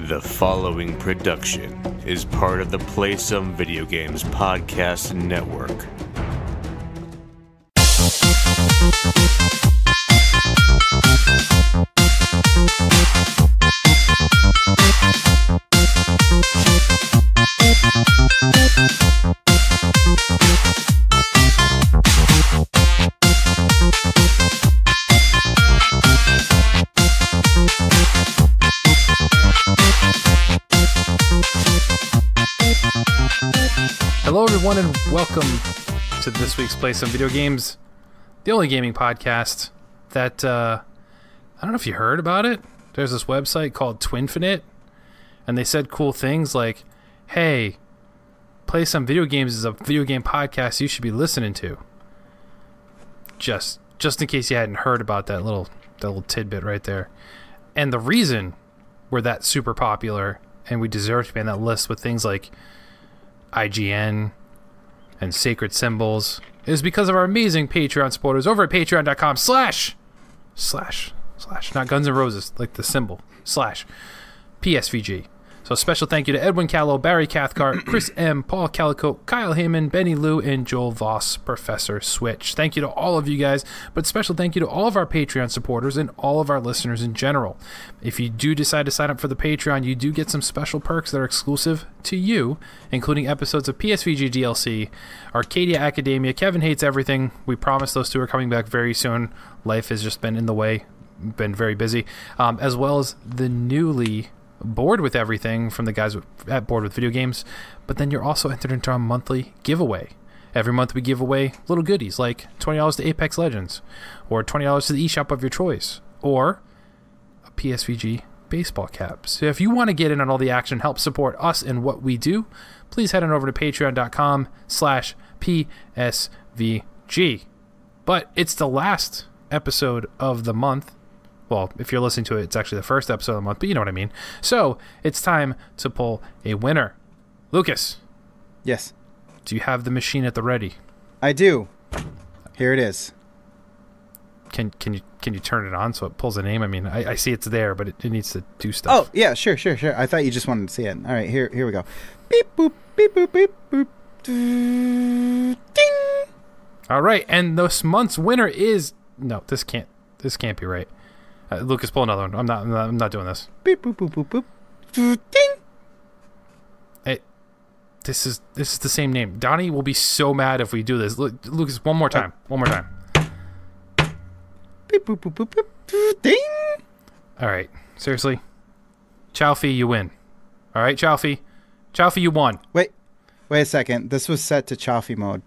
The following production is part of the Play Some Video Games podcast network. Hello everyone and welcome to this week's Play Some Video Games, the only gaming podcast that, I don't know if you heard about it. There's this website called Twinfinite, and they said cool things like, hey, Play Some Video Games is a video game podcast you should be listening to. Just in case you hadn't heard about that little tidbit right there. And the reason we're that super popular and we deserve to be on that list with things like IGN and Sacred Symbols is because of our amazing Patreon supporters over at patreon.com slash not Guns N' Roses, like the symbol, slash PSVG. So special thank you to Edwin Callow, Barry Cathcart, Chris M, Paul Calico, Kyle Heyman, Benny Lou, and Joel Voss, Professor Switch. Thank you to all of you guys, but special thank you to all of our Patreon supporters and all of our listeners in general. If you do decide to sign up for the Patreon, you do get some special perks that are exclusive to you, including episodes of PSVG DLC, Arcadia Academia, Kevin Hates Everything. We promise those two are coming back very soon. Life has just been in the way, been very busy, as well as the newly Bored with Everything from the guys at Bored with Video Games. But then you're also entered into our monthly giveaway. Every month we give away little goodies like $20 to Apex Legends, or $20 to the eShop of your choice, or a PSVG baseball cap. So if you want to get in on all the action, help support us and what we do, please head on over to patreon.com slash PSVG. But it's the last episode of the month. Well, if you're listening to it, it's actually the first episode of the month, but you know what I mean. So, it's time to pull a winner. Lucas. Yes. Do you have the machine at the ready? I do. Here it is. Can you turn it on so it pulls a name? I mean, I see it's there, but it needs to do stuff. Oh, yeah, sure. I thought you just wanted to see it. All right, here we go. Beep, boop, beep, boop, beep, boop. Ding. All right, and this month's winner is... No, this can't be right. Lucas, pull another one. I'm not doing this. Beep, boop, boop, boop, boop. Ding. This is the same name. Donnie will be so mad if we do this. Lucas, one more time. One more time. Beep, boop, boop, boop, boop. Ding. All right. Seriously? Chalfie, you win. All right, Chalfie? Chalfie, you won. Wait a second. This was set to Chalfie mode.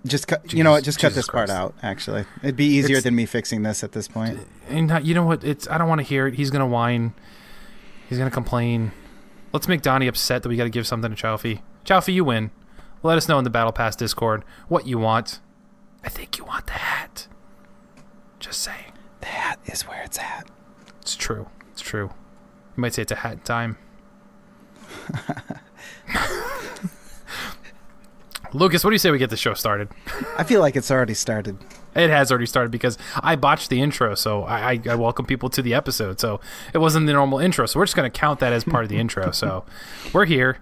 Just cut. You know what? Just cut this part out. Actually, it'd be easier than me fixing this at this point. And you know what? I don't want to hear it. He's gonna whine. He's gonna complain. Let's make Donnie upset that we got to give something to Chalfie. Chalfie, you win. Let us know in the Battle Pass Discord what you want. I think you want the hat. Just saying. The hat is where it's at. It's true. It's true. You might say it's a hat in time. Lucas, what do you say we get the show started? I feel like it's already started. It has already started because I botched the intro, so I welcome people to the episode. So it wasn't the normal intro, so we're just going to count that as part of the intro. So we're here.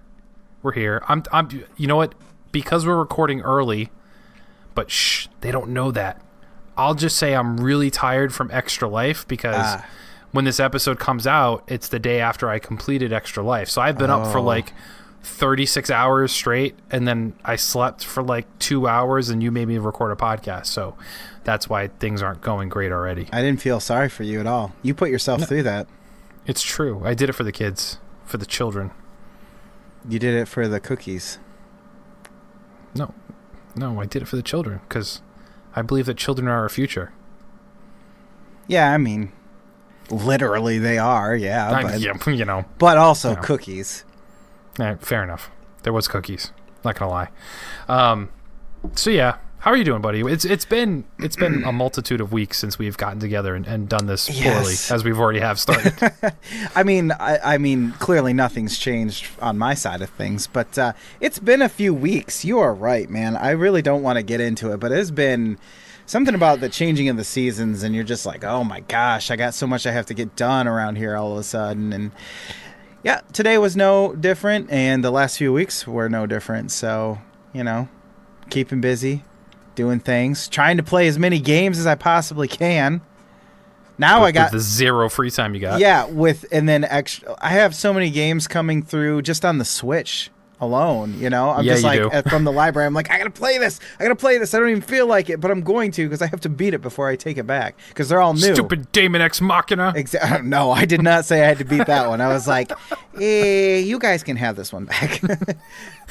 I'm. You know what? Because we're recording early, but shh, they don't know that. I'll just say I'm really tired from Extra Life because when this episode comes out, it's the day after I completed Extra Life. So I've been up for like 36 hours straight, and then I slept for like 2 hours, and you made me record a podcast. So that's why things aren't going great already. I didn't feel sorry for you at all. You put yourself through that. It's true. I did it for the kids, for the children. You did it for the cookies. No, I did it for the children because I believe that children are our future. Yeah, I mean, literally they are. Yeah, but, you know, but also cookies. Fair enough. There was cookies. Not gonna lie. So yeah, how are you doing, buddy? It's been a multitude of weeks since we've gotten together and done this poorly, as we've already have started. I mean, clearly nothing's changed on my side of things, but it's been a few weeks. You are right, man. I really don't want to get into it, but it's been something about the changing of the seasons, and you're just like, oh my gosh, I got so much I have to get done around here all of a sudden. And yeah, today was no different, and the last few weeks were no different. So, keeping busy, doing things, trying to play as many games as I possibly can. Now I got the 0 free time you got. Yeah, and then extra. I have so many games coming through just on the Switch alone. I'm just like from the library. I'm like, I gotta play this. I don't even feel like it, but I'm going to because I have to beat it before I take it back because they're all new. Stupid Daemon X Machina. No, I did not say I had to beat that one. I was like, you guys can have this one back.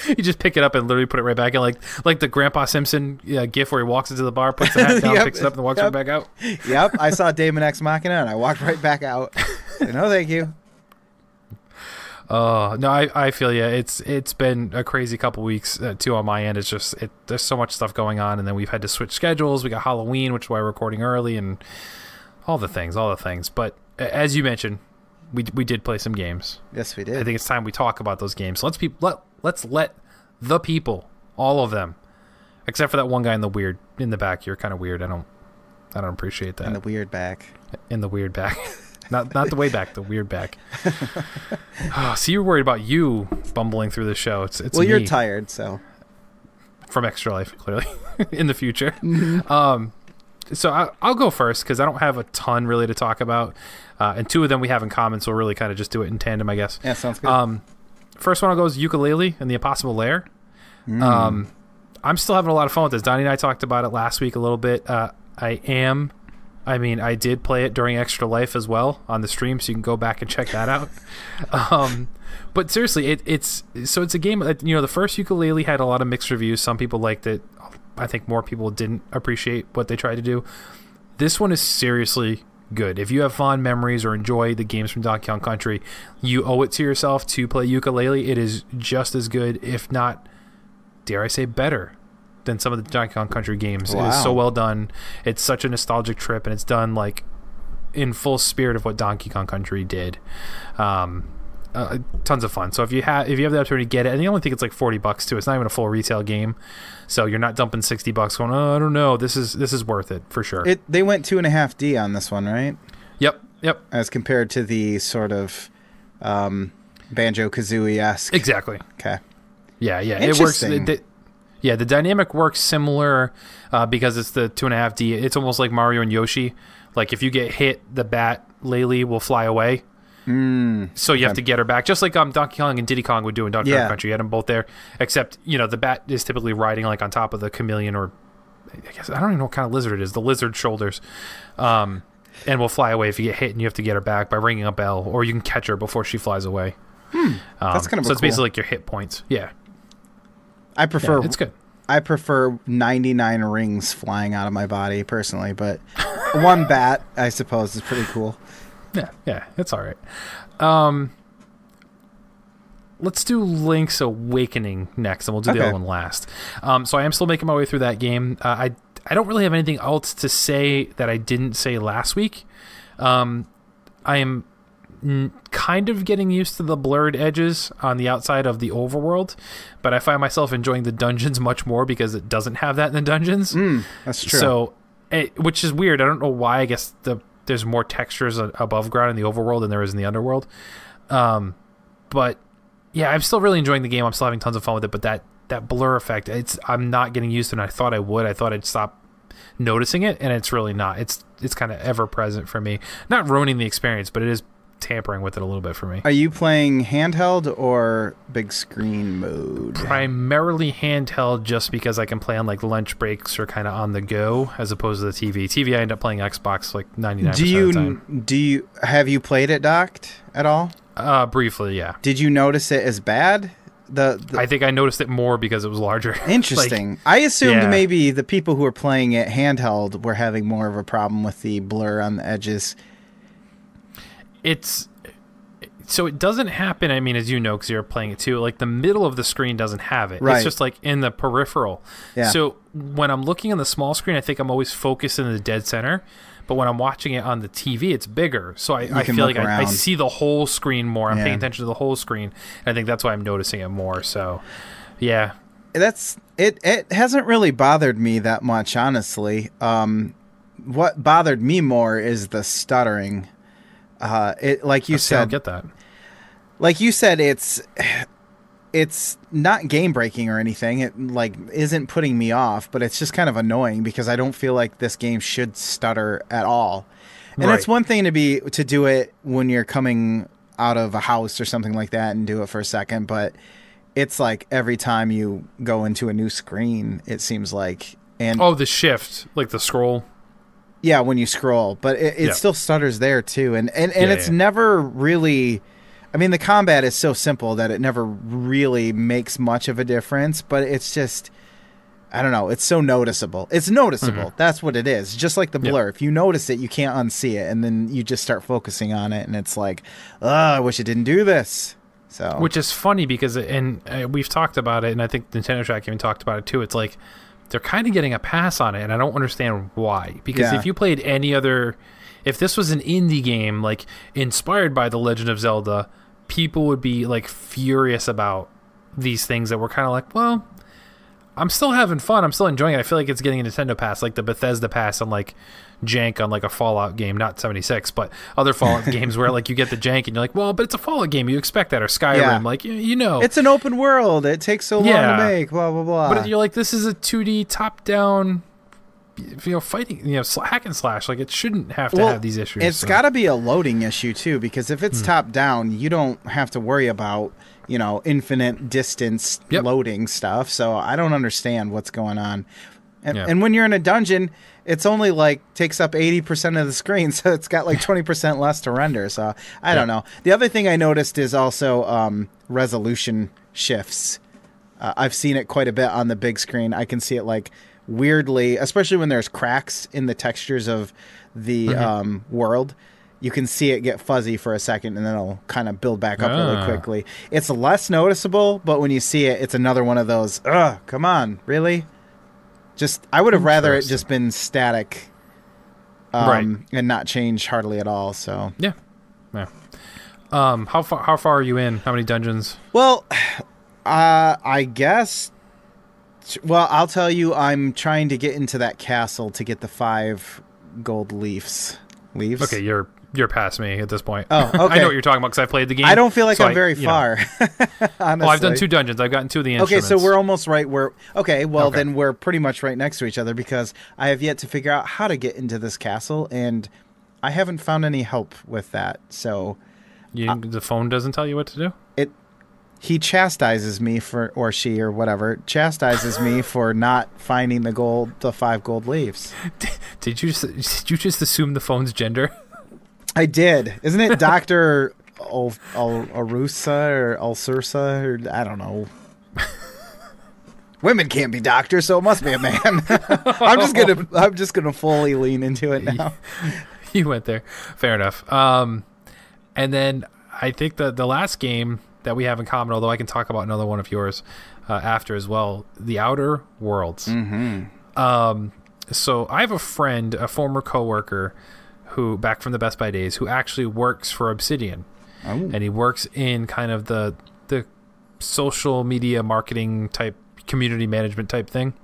You just pick it up and literally put it right back in, like the Grandpa Simpson gif where he walks into the bar, puts the hat down, picks it up, and walks right back out. Yep, I saw Daemon X Machina and I walked right back out. No, thank you. No, I feel you. It's been a crazy couple weeks too on my end. It's just there's so much stuff going on, and then we've had to switch schedules. We got Halloween, which is why we're recording early, and all the things. But as you mentioned, we did play some games. Yes, we did. I think it's time we talk about those games. So let's let the people, all of them, except for that one guy in the back. You're kind of weird. I don't appreciate that. In the weird back. In the weird back. Not the way back, the weird back. So you're worried about you bumbling through the show. It's well, you're me. tired, so From Extra Life, clearly, in the future. Mm-hmm. So I'll go first because I don't have a ton really to talk about, and two of them we have in common, so we'll really kind of just do it in tandem, I guess. Yeah, sounds good. First one I'll go is Yooka-Laylee and the Impossible Lair. I'm still having a lot of fun with this. Donnie and I talked about it last week a little bit. I did play it during Extra Life as well on the stream, so you can go back and check that out. But seriously, it's a game that, the first Yooka-Laylee had a lot of mixed reviews. Some people liked it. I think more people didn't appreciate what they tried to do. This one is seriously good. If you have fond memories or enjoy the games from Donkey Kong Country, you owe it to yourself to play Yooka-Laylee. It is just as good, if not, dare I say, better than some of the Donkey Kong Country games. Wow. It is so well done. It's such a nostalgic trip, and it's done like in full spirit of what Donkey Kong Country did. Tons of fun. So if you have the opportunity to get it, and I only think it's like $40 too. It's not even a full retail game, so you're not dumping $60 going, oh, I don't know. This is worth it for sure. They went 2.5D on this one, right? Yep. As compared to the sort of Banjo-Kazooie-esque. Exactly. Okay. Yeah. It works. Interesting. The dynamic works similar because it's the 2.5D. It's almost like Mario and Yoshi. Like if you get hit, the bat Laylee will fly away. So you have to get her back, just like Donkey Kong and Diddy Kong would do in Donkey Kong Country. You had them both there, except the bat is typically riding like on top of the chameleon, or I guess I don't even know what kind of lizard it is. The lizard shoulders, and will fly away if you get hit, and you have to get her back by ringing a bell, or you can catch her before she flies away. That's kind of so it's basically like your hit points. Yeah. I prefer it's good. I prefer 99 rings flying out of my body personally, but one bat I suppose is pretty cool. Yeah, it's all right. Let's do Link's Awakening next, and we'll do the other one last. So I am still making my way through that game. I don't really have anything else to say that I didn't say last week. I am kind of getting used to the blurred edges on the outside of the overworld, but I find myself enjoying the dungeons much more because it doesn't have that in the dungeons. That's true. So, which is weird. I don't know why. I guess there's more textures above ground in the overworld than there is in the underworld. But yeah, I'm still really enjoying the game. I'm still having tons of fun with it, but that blur effect, I'm not getting used to it. And I thought I would. I thought I'd stop noticing it, and it's really not. It's kind of ever present for me. Not ruining the experience, but it is tampering with it a little bit for me. Are you playing handheld or big screen mode? Primarily handheld, just because I can play on like lunch breaks or kind of on the go, as opposed to the TV. TV, I end up playing Xbox like 99% of the time. Have you played it docked at all? Briefly, yeah. Did you notice it as bad? I think I noticed it more because it was larger. Interesting. I assumed maybe the people who were playing it handheld were having more of a problem with the blur on the edges. So it doesn't happen, I mean, as you know, because you're playing it too, like the middle of the screen doesn't have it. Right. It's just like in the peripheral. Yeah. So when I'm looking on the small screen, I think I'm always focused in the dead center. But when I'm watching it on the TV, it's bigger. So I feel like I see the whole screen more. I'm paying attention to the whole screen. And I think that's why I'm noticing it more. So, yeah. that's it. It hasn't really bothered me that much, honestly. What bothered me more is the stuttering. It like you said. I don't get that. Like you said, it's not game breaking or anything. It like isn't putting me off, but it's just kind of annoying because I don't feel like this game should stutter at all. And Right. it's one thing to do it when you're coming out of a house or something like that and do it for a second, but it's like every time you go into a new screen, it seems like. And The shift, like the scroll. yeah, when you scroll, but it still stutters there too. And it's never really, I mean, the combat is so simple that it never really makes much of a difference, but it's just, I don't know, it's so noticeable. It's noticeable. Mm-hmm. That's what it is. Just like the blur. If you notice it, you can't unsee it, and then you just start focusing on it, and it's like, I wish it didn't do this. So, Which is funny because, we've talked about it, and I think Nintendo Track even talked about it too. It's like they're kind of getting a pass on it, and I don't understand why. Because if you played any other, if this was an indie game like inspired by The Legend of Zelda, people would be like furious about these things that were kind of like, well, I'm still having fun. I'm still enjoying it. I feel like it's getting a Nintendo pass, like the Bethesda pass on like jank on like a Fallout game, not 76, but other Fallout games where like you get the jank and you're like, well, but it's a Fallout game. You expect that, or Skyrim, like you know, it's an open world. It takes so long to make. Blah blah blah. But you're like, this is a 2D top-down, fighting, hack and slash. Like it shouldn't have to have these issues. It's got to be a loading issue too, because if it's top down, you don't have to worry about infinite distance loading stuff. So I don't understand what's going on. And when you're in a dungeon, it's only like takes up 80% of the screen, so it's got like 20% less to render. So I don't know. The other thing I noticed is also resolution shifts. I've seen it quite a bit on the big screen. I can see it like weirdly, especially when there's cracks in the textures of the world. You can see it get fuzzy for a second, and then it'll kind of build back up really quickly. It's less noticeable, but when you see it, it's another one of those, come on, really? I would have rather it just been static and not change hardly at all. So yeah. How far are you in? How many dungeons? Well, I guess. Well, I'll tell you, I'm trying to get into that castle to get the 5 gold leaves. Leaves. Okay, you're past me at this point. Oh, okay. I know what you're talking about because I played the game. I don't feel like I'm very far. Honestly. Well, I've done 2 dungeons. I've gotten 2 of the instruments. Okay, so we're almost right where... Okay, well, then we're pretty much right next to each other because I have yet to figure out how to get into this castle, and I haven't found any help with that, so... the phone doesn't tell you what to do? He chastises me or she or whatever, chastises me for not finding the 5 gold leaves. Did you just assume the phone's gender? I did. Isn't it Dr. Arusa or Ulsursa or I don't know. Women can't be doctors, so it must be a man. I'm just gonna fully lean into it now. You went there. Fair enough. And then I think the last game that we have in common, although I can talk about another one of yours after as well, The Outer Worlds. Mm-hmm. So I have a friend, a former coworker, who back from the Best Buy days, who actually works for Obsidian, and he works in kind of the social media marketing type, community management type thing.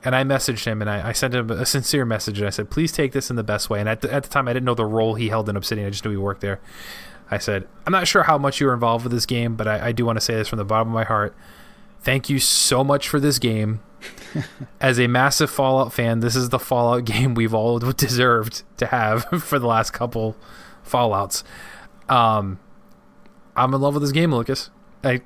And I messaged him, and I sent him a sincere message, and I said, please take this in the best way. And at the time, I didn't know the role he held in Obsidian. I just knew he worked there. I said, I'm not sure how much you were involved with this game, but I do want to say this from the bottom of my heart. Thank you so much for this game. As a massive Fallout fan, this is the Fallout game we've all deserved to have for the last couple Fallouts. I'm in love with this game, Lucas.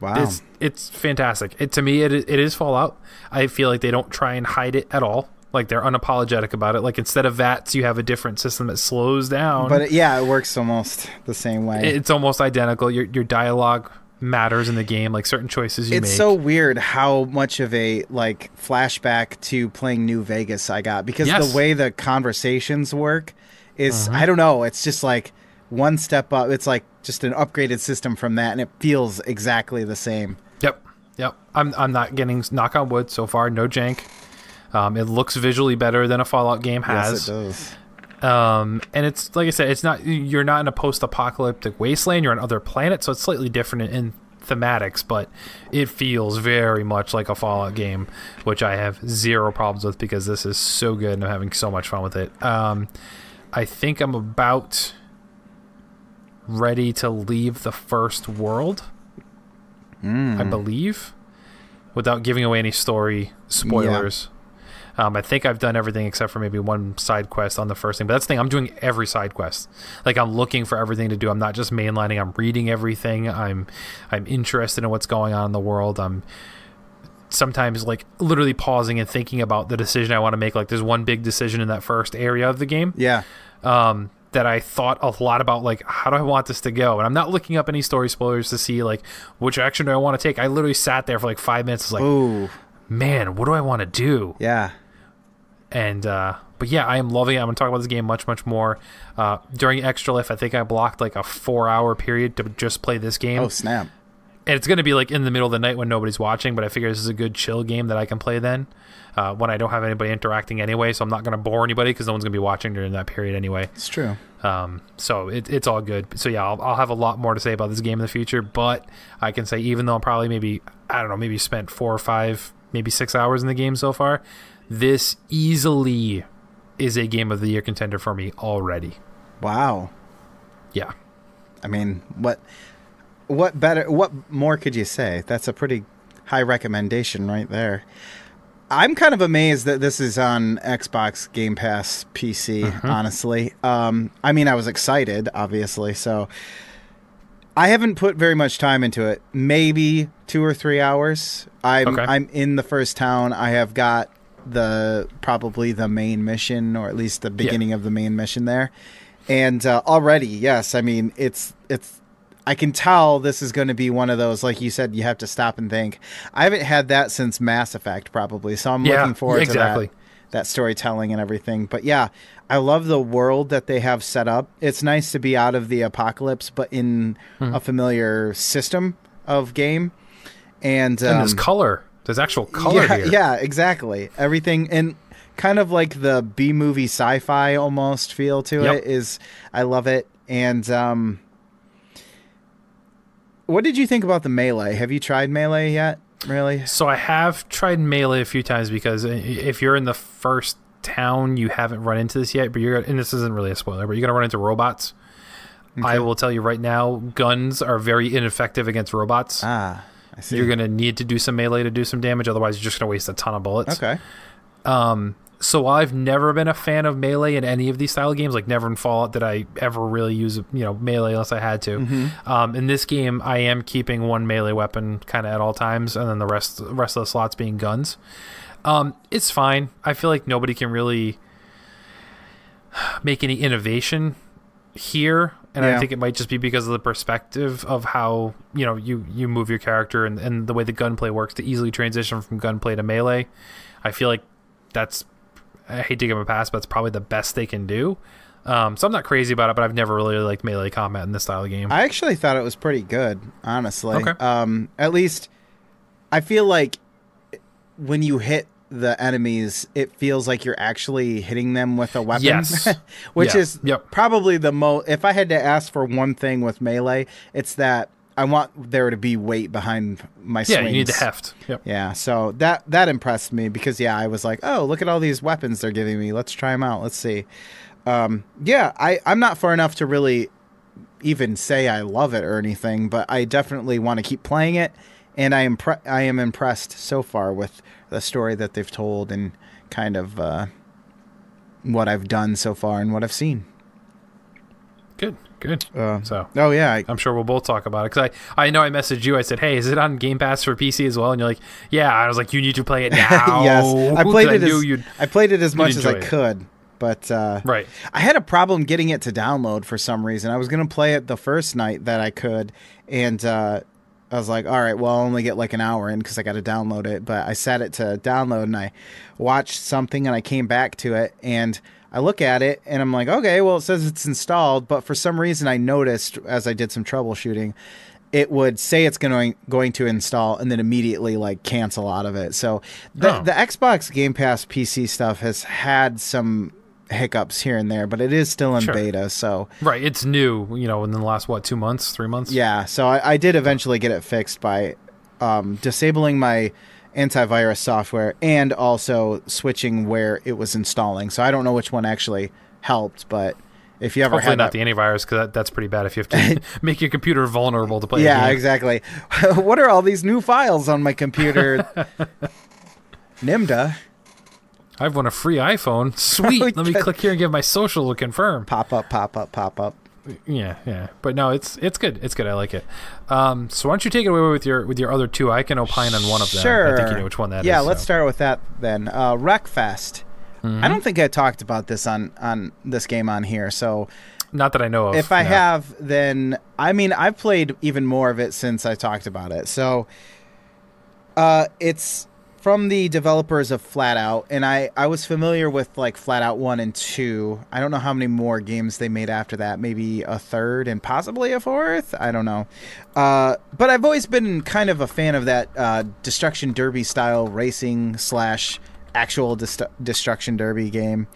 Wow. It's fantastic. To me, it is Fallout. I feel like they don't try and hide it at all. Like, they're unapologetic about it. Like, instead of VATS, you have a different system that slows down. But it works almost the same way. It's almost identical. Your dialogue matters in the game, like certain choices you make. It's so weird how much of a flashback to playing New Vegas I got, because the way the conversations work is, I don't know, it's just like one step up. It's like just an upgraded system from that, and it feels exactly the same. Yep. I'm not getting, knock on wood, so far, no jank. It looks visually better than a Fallout game has. Yes, it does. And it's like I said, you're not in a post-apocalyptic wasteland. You're on other planets, so it's slightly different in thematics, but it feels very much like a Fallout game, which I have zero problems with because this is so good and I'm having so much fun with it. I think I'm about ready to leave the first world, I believe, without giving away any story spoilers. I think I've done everything except for maybe one side quest on the first thing. But that's the thing. I'm doing every side quest. Like, I'm looking for everything to do. I'm not just mainlining. I'm reading everything. I'm interested in what's going on in the world. I'm sometimes, like, literally pausing and thinking about the decision I want to make. Like, there's one big decision in that first area of the game. Yeah. That I thought a lot about, like, how do I want this to go? And I'm not looking up any story spoilers to see, like, which action do I want to take. I literally sat there for, like, 5 minutes. Like, ooh, man, what do I want to do? Yeah. And but yeah, I am loving it. I'm going to talk about this game much, much more. During Extra Life, I think I blocked like a 4-hour period to just play this game. Oh, snap. And it's going to be like in the middle of the night when nobody's watching, but I figure this is a good chill game that I can play then when I don't have anybody interacting anyway, so I'm not going to bore anybody because no one's going to be watching during that period anyway. It's true. So it's all good. So yeah, I'll have a lot more to say about this game in the future, but I can say even though I'm probably maybe spent 4 or 5, maybe 6 hours in the game so far, this easily is a Game of the Year contender for me already. Wow. Yeah. I mean, what more could you say? That's a pretty high recommendation right there. I'm kind of amazed that this is on Xbox Game Pass PC, honestly. I mean, I was excited, obviously, so I haven't put very much time into it. Maybe 2 or 3 hours. I'm in the first town. I have got probably the main mission, or at least the beginning of the main mission there. And already, yes, I mean, it's I can tell this is going to be one of those, like you said, you have to stop and think. I haven't had that since Mass Effect, probably, so I'm looking forward to that storytelling and everything. But yeah, I love the world that they have set up. It's nice to be out of the apocalypse, but in a familiar system of game. And there's color. There's actual color here. Yeah, exactly. Everything, and kind of like the B-movie sci-fi almost feel to it is, I love it. And what did you think about the Melee? Have you tried Melee yet, really? So I have tried Melee a few times because if you're in the first town, you haven't run into this yet, but and this isn't really a spoiler, but you're going to run into robots. Okay. I will tell you right now, guns are very ineffective against robots. Ah, I see. You're going to need to do some melee to do some damage, otherwise you're just going to waste a ton of bullets. Okay. So I've never been a fan of melee in any of these style games. Like, never in Fallout did I ever really use melee unless I had to. In this game, I am keeping one melee weapon kind of at all times, and then the rest of the slots being guns. It's fine. I feel like nobody can really make any innovation here, and I think it might just be because of the perspective of how you move your character and the way the gunplay works to easily transition from gunplay to melee. I feel like I hate to give them a pass, but it's probably the best they can do. So I'm not crazy about it, but I've never really liked melee combat in this style of game. I actually thought it was pretty good, honestly. Okay. At least I feel like when you hit the enemies, it feels like you're actually hitting them with a weapon. Yes. Which is probably the most... If I had to ask for one thing with melee, it's that I want there to be weight behind my swings. Yeah, you need the heft. Yep. Yeah, so that impressed me because, I was like, oh, look at all these weapons they're giving me. Let's try them out. Let's see. I'm not far enough to really even say I love it or anything, but I definitely want to keep playing it, and I am impressed so far with the story that they've told and kind of what I've done so far and what I've seen. Good. I'm sure we'll both talk about it, because I know I messaged you. I said, hey, is it on Game Pass for PC as well? And you're like, yeah. I was like, you need to play it now. Yes, I played it as much as I could, but right. I had a problem getting it to download for some reason. I was going to play it the first night that I could, and I was like, all right, well, I'll only get like an hour in because I got to download it. But I set it to download, and I watched something, and I came back to it, and I look at it and I'm like, okay, well, it says it's installed, but for some reason I noticed as I did some troubleshooting, it would say it's going to install and then immediately like cancel out of it. So the Xbox Game Pass PC stuff has hiccups here and there, but it is still in beta. So right, it's new. In the last 2 months, 3 months. Yeah, so I did eventually get it fixed by disabling my antivirus software and also switching where it was installing. So I don't know which one actually helped, but if you ever hopefully had not the antivirus, because that's pretty bad if you have to make your computer vulnerable to play a yeah, game. exactly. What are all these new files on my computer? Nimda. I've won a free iPhone. Sweet. Let me click here and give my social to confirm. Pop up. Yeah. But no, it's good. It's good. I like it. So why don't you take it away with your other two? I can opine on one of them. Sure. I think you know which one that is. Yeah, let's start with that then. Wreckfest. I don't think I talked about this on this game on here, so not that I know of. If I have, then I've played even more of it since I talked about it. So it's from the developers of Flat Out, and I was familiar with like Flat Out 1 and 2. I don't know how many more games they made after that, maybe a third and possibly a fourth. I don't know. But I've always been kind of a fan of that Destruction Derby style racing / actual Destruction Derby game.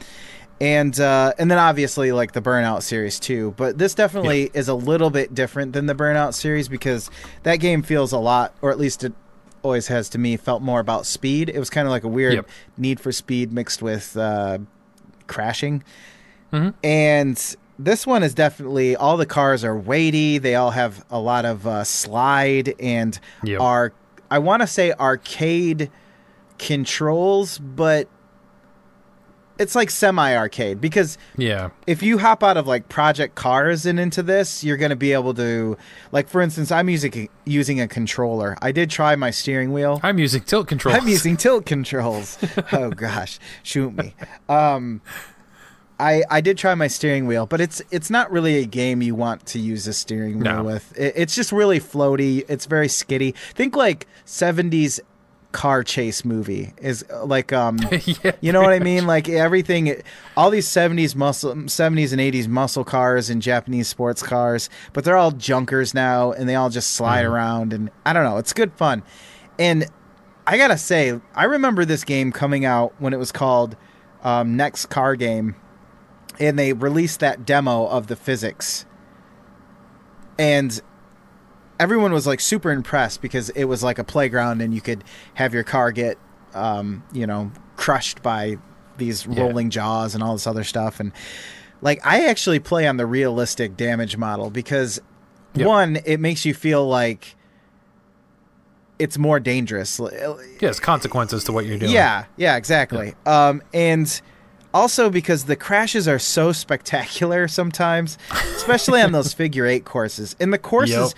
And then obviously like the Burnout series too. But this definitely is a little bit different than the Burnout series because that game feels a lot, or at least it always has to me, felt more about speed. It was kind of like a weird Need for Speed mixed with crashing. And this one is definitely, all the cars are weighty. They all have a lot of slide and are, I want to say, arcade controls, but it's like semi-arcade because if you hop out of like Project Cars and into this, you're going to be able to, like, for instance, I'm using a controller. I did try my steering wheel. I'm using tilt controls. Oh gosh, shoot me. I did try my steering wheel, but it's not really a game you want to use a steering wheel with. It's just really floaty. It's very skiddy. Think like 70s car chase movie is like you know what I mean, like everything, all these 70s and 80s muscle cars and Japanese sports cars, but they're all junkers now and they all just slide around, and I don't know, it's good fun. And I gotta say, I remember this game coming out when it was called Next Car Game, and they released that demo of the physics, and everyone was like super impressed because it was like a playground and you could have your car get, crushed by these rolling jaws and all this other stuff. And like, I actually play on the realistic damage model because one, it makes you feel like it's more dangerous. Yes, consequences to what you're doing. Yeah, exactly. And also because the crashes are so spectacular sometimes, especially on those figure 8 courses. And the courses...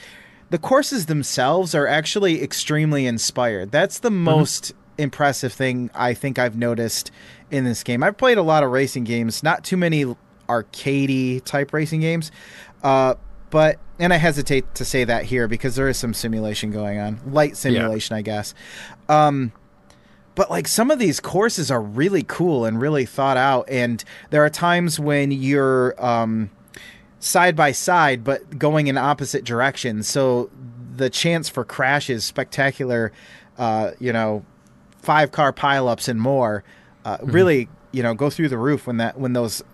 The courses themselves are actually extremely inspired. That's the most impressive thing I think I've noticed in this game. I've played a lot of racing games, not too many arcadey type racing games, and I hesitate to say that here because there is some simulation going on, light simulation, I guess. But like some of these courses are really cool and really thought out, and there are times when you're side by side but going in opposite directions, so the chance for crashes, spectacular 5-car pileups and more really go through the roof when those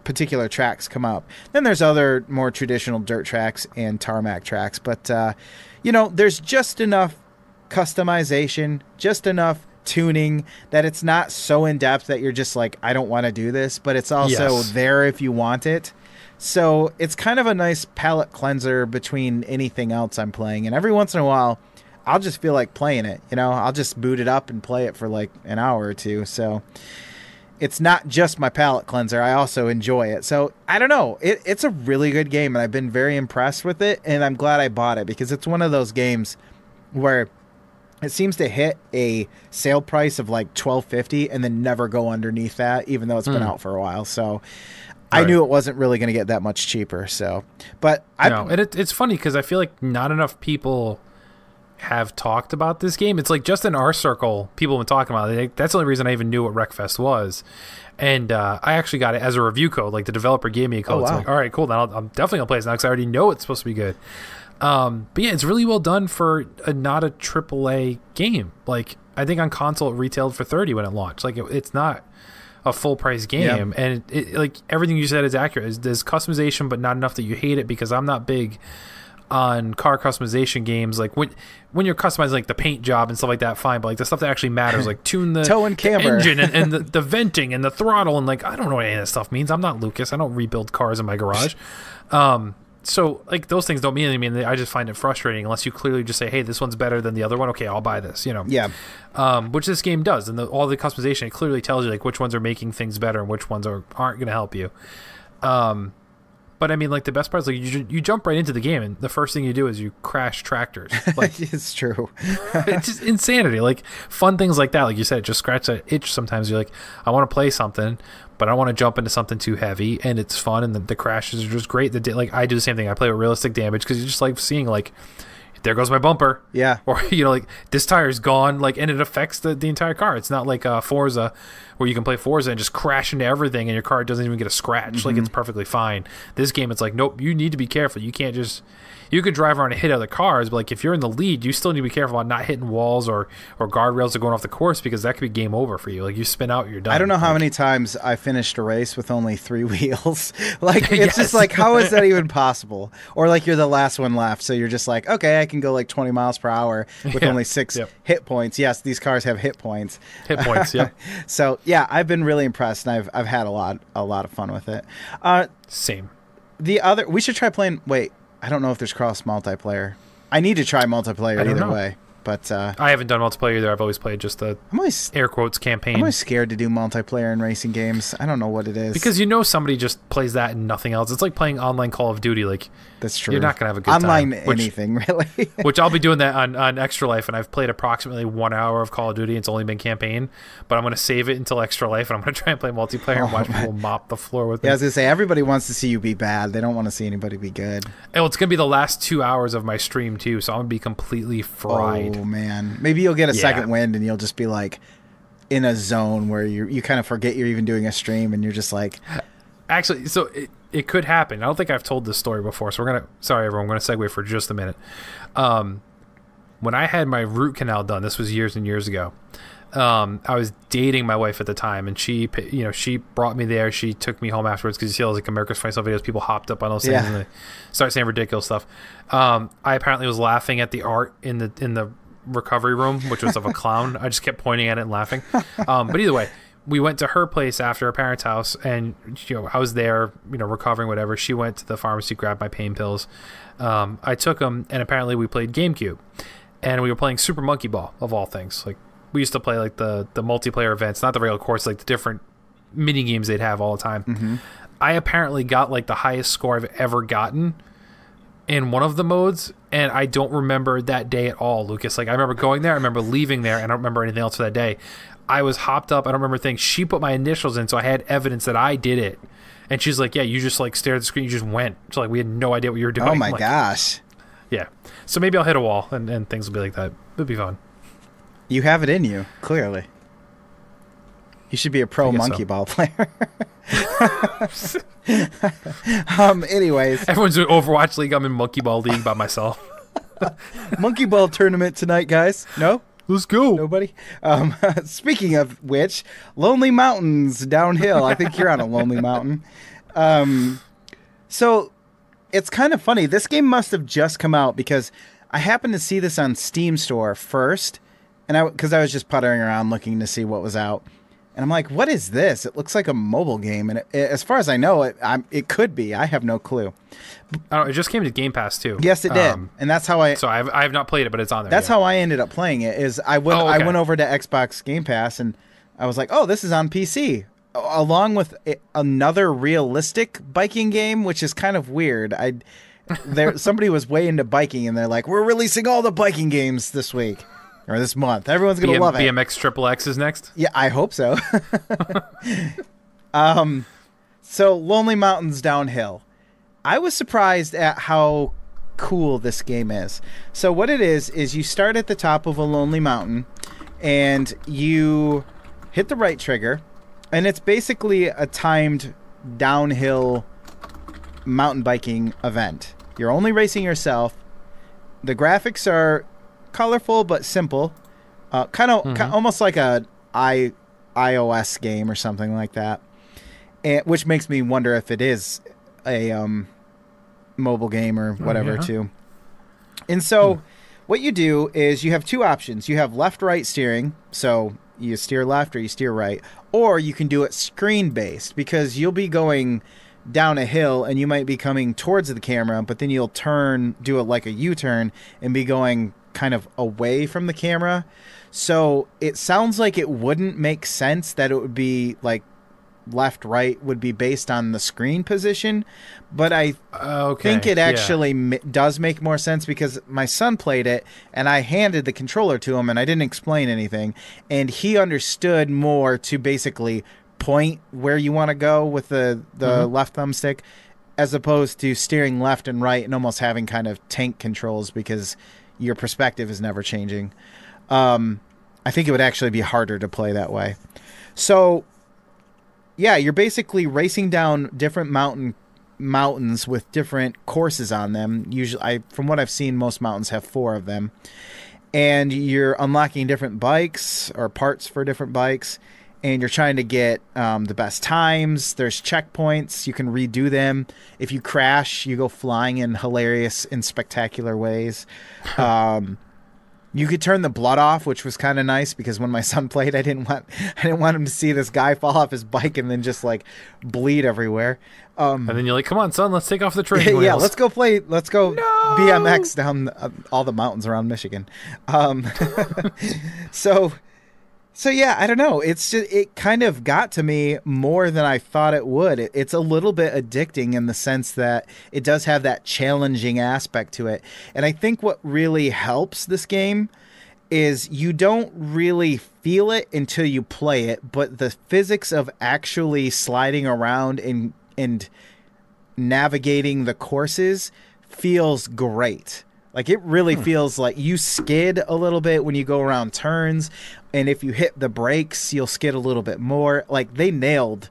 particular tracks come up. Then there's other more traditional dirt tracks and tarmac tracks, but there's just enough customization, just enough tuning that it's not so in depth that you're just like, I don't want to do this, but it's also there if you want it. So it's kind of a nice palate cleanser between anything else I'm playing. And every once in a while, I'll just feel like playing it. I'll just boot it up and play it for like an hour or two. So it's not just my palate cleanser. I also enjoy it. So I don't know. It's a really good game, and I've been very impressed with it. And I'm glad I bought it because it's one of those games where it seems to hit a sale price of like $12.50 and then never go underneath that, even though it's been out for a while. So I knew it wasn't really going to get that much cheaper. So, but it's funny because I feel like not enough people have talked about this game. It's like just in our circle, people have been talking about it. That's the only reason I even knew what Wreckfest was. And I actually got it as a review code. Like the developer gave me a code. Oh, wow. It's like, all right, cool. Then I'm definitely gonna play this now because I already know it's supposed to be good. But yeah, it's really well done for not a AAA game. Like I think on console it retailed for $30 when it launched. Like it's not a full price game. And like everything you said is accurate. There's customization, but not enough that you hate it, because I'm not big on car customization games. Like when you're customizing like the paint job and stuff like that, fine, but like the stuff that actually matters, like tune the toe and camber, the engine and the venting and the throttle, and like I don't know what any of that stuff means. I'm not Lucas. I don't rebuild cars in my garage. So like those things don't mean anything. I just find it frustrating unless you clearly just say, hey, this one's better than the other one. Okay, I'll buy this, you know. Yeah. Which this game does, and all the customization, it clearly tells you like which ones are making things better and which ones aren't going to help you. But I mean, like the best part is like you jump right into the game, and the first thing you do is you crash tractors. Like it's true. It's just insanity. Like fun things like that, like you said, it just scratch that itch. Sometimes you're like, I want to play something, but I don't want to jump into something too heavy, and it's fun, and the crashes are just great. Like I do the same thing. I play with realistic damage because you just like seeing like, there goes my bumper. Yeah. Or, you know, like this tire's gone, like, and it affects the entire car. It's not like Forza where you can play Forza and just crash into everything and your car doesn't even get a scratch. Mm-hmm. Like, it's perfectly fine. This game, it's like, nope, you need to be careful. You can't just... You could drive around and hit other cars, but like if you're in the lead, you still need to be careful about not hitting walls or guardrails or going off the course, because that could be game over for you. Like you spin out, you're done. I don't know how many times I finished a race with only 3 wheels. Like it's just like, how is that even possible? Or like you're the last one left, so you're just like, okay, I can go like 20 miles per hour with only 6 hit points. Yes, these cars have hit points. Hit points, yeah. So yeah, I've been really impressed, and I've had a lot of fun with it. Same. We should try playing. Wait. I don't know if there's cross multiplayer. I need to try multiplayer either way. But I haven't done multiplayer either. I've always played just the air quotes campaign. I'm always scared to do multiplayer in racing games. I don't know what it is. Because you know somebody just plays that and nothing else. It's like playing online Call of Duty. Like that's true. You're not gonna have a good online time. Anything really. Which I'll be doing that on Extra Life, and I've played approximately 1 hour of Call of Duty. It's only been campaign, but I'm gonna save it until Extra Life, and I'm gonna try and play multiplayer and watch people mop the floor with me. Yeah, I was gonna say everybody wants to see you be bad. They don't want to see anybody be good. And it's gonna be the last 2 hours of my stream too, so I'm gonna be completely fried. Oh man. Maybe you'll get a second wind and you'll just be like in a zone where you kind of forget you're even doing a stream, and you're just like... Actually, so it could happen. I don't think I've told this story before, so sorry everyone, I'm going to segue for just a minute. When I had my root canal done, this was years and years ago, I was dating my wife at the time, and she brought me there. She took me home afterwards, because you see all those like America's Funny Stuff videos, people hopped up on those things and they start saying ridiculous stuff. I apparently was laughing at the art in the recovery room, which was of a clown. I just kept pointing at it and laughing. But either way, we went to her place after her parents' house, and I was there, recovering, whatever. She went to the pharmacy, grabbed my pain pills. I took them, and apparently we played GameCube, and we were playing Super Monkey Ball, of all things. Like we used to play like the multiplayer events, not the regular course, like the different mini games they'd have all the time. Mm-hmm. I apparently got like the highest score I've ever gotten in one of the modes, and I don't remember that day at all, Lucas. Like I remember going there, I remember leaving there, and I don't remember anything else for that day. I was hopped up. I don't remember things. She put my initials in, so I had evidence that I did it. And she's like, yeah, you just like stared at the screen, you just went. So like we had no idea what you were doing. Oh my gosh. Yeah. So maybe I'll hit a wall and things will be like that. It'll be fun. You have it in you, clearly. You should be a pro monkey ball player. Anyways. Everyone's doing Overwatch League. I'm in Monkey Ball League by myself. Monkey ball tournament tonight, guys. No? Let's go. Nobody? Speaking of which, Lonely Mountains downhill. I think you're on a lonely mountain. So it's kind of funny. This game must have just come out, because I happened to see this on Steam Store first, and because I was just puttering around looking to see what was out. And I'm like, what is this? It looks like a mobile game. And as far as I know, it could be. I have no clue. Oh, it just came to Game Pass, too. Yes, it did. And that's how I... So I have not played it, but it's on there. That's how I ended up playing it. I went over to Xbox Game Pass, and I was like, oh, this is on PC. Along with another realistic biking game, which is kind of weird. Somebody was way into biking, and they're like, we're releasing all the biking games this week. Or this month. Everyone's going to love it. BMX Triple X is next? Yeah, I hope so. So, Lonely Mountains Downhill. I was surprised at how cool this game is. So, what it is you start at the top of a lonely mountain, and you hit the right trigger, and it's basically a timed downhill mountain biking event. You're only racing yourself. The graphics are colorful but simple, kind of almost like a iOS game or something like that, which makes me wonder if it is a mobile game or whatever too. And so what you do is you have two options. You have left-right steering, so you steer left or you steer right, or you can do it screen-based, because you'll be going down a hill and you might be coming towards the camera, but then you'll do it like a U-turn and be going kind of away from the camera. So it sounds like it wouldn't make sense that it would be like left right would be based on the screen position, but I think it actually does make more sense, because my son played it and I handed the controller to him and I didn't explain anything, and he understood more to basically point where you want to go with the left thumbstick, as opposed to steering left and right and almost having kind of tank controls, because your perspective is never changing. I think it would actually be harder to play that way. So yeah, you're basically racing down different mountains with different courses on them. Usually, from what I've seen, most mountains have 4 of them. And you're unlocking different bikes or parts for different bikes, and you're trying to get the best times. There's checkpoints. You can redo them. If you crash, you go flying in hilarious and spectacular ways. You could turn the blood off, which was kind of nice, because when my son played, I didn't want him to see this guy fall off his bike and then just like bleed everywhere. And then you're like, "Come on, son, let's take off the training wheels." Yeah, let's go BMX down all the mountains around Michigan. So yeah, I don't know. It's just, it kind of got to me more than I thought it would. It's a little bit addicting in the sense that it does have that challenging aspect to it. And I think what really helps this game is you don't really feel it until you play it, but the physics of actually sliding around and navigating the courses feels great. Like, it really feels like you skid a little bit when you go around turns, and if you hit the brakes, you'll skid a little bit more. Like, they nailed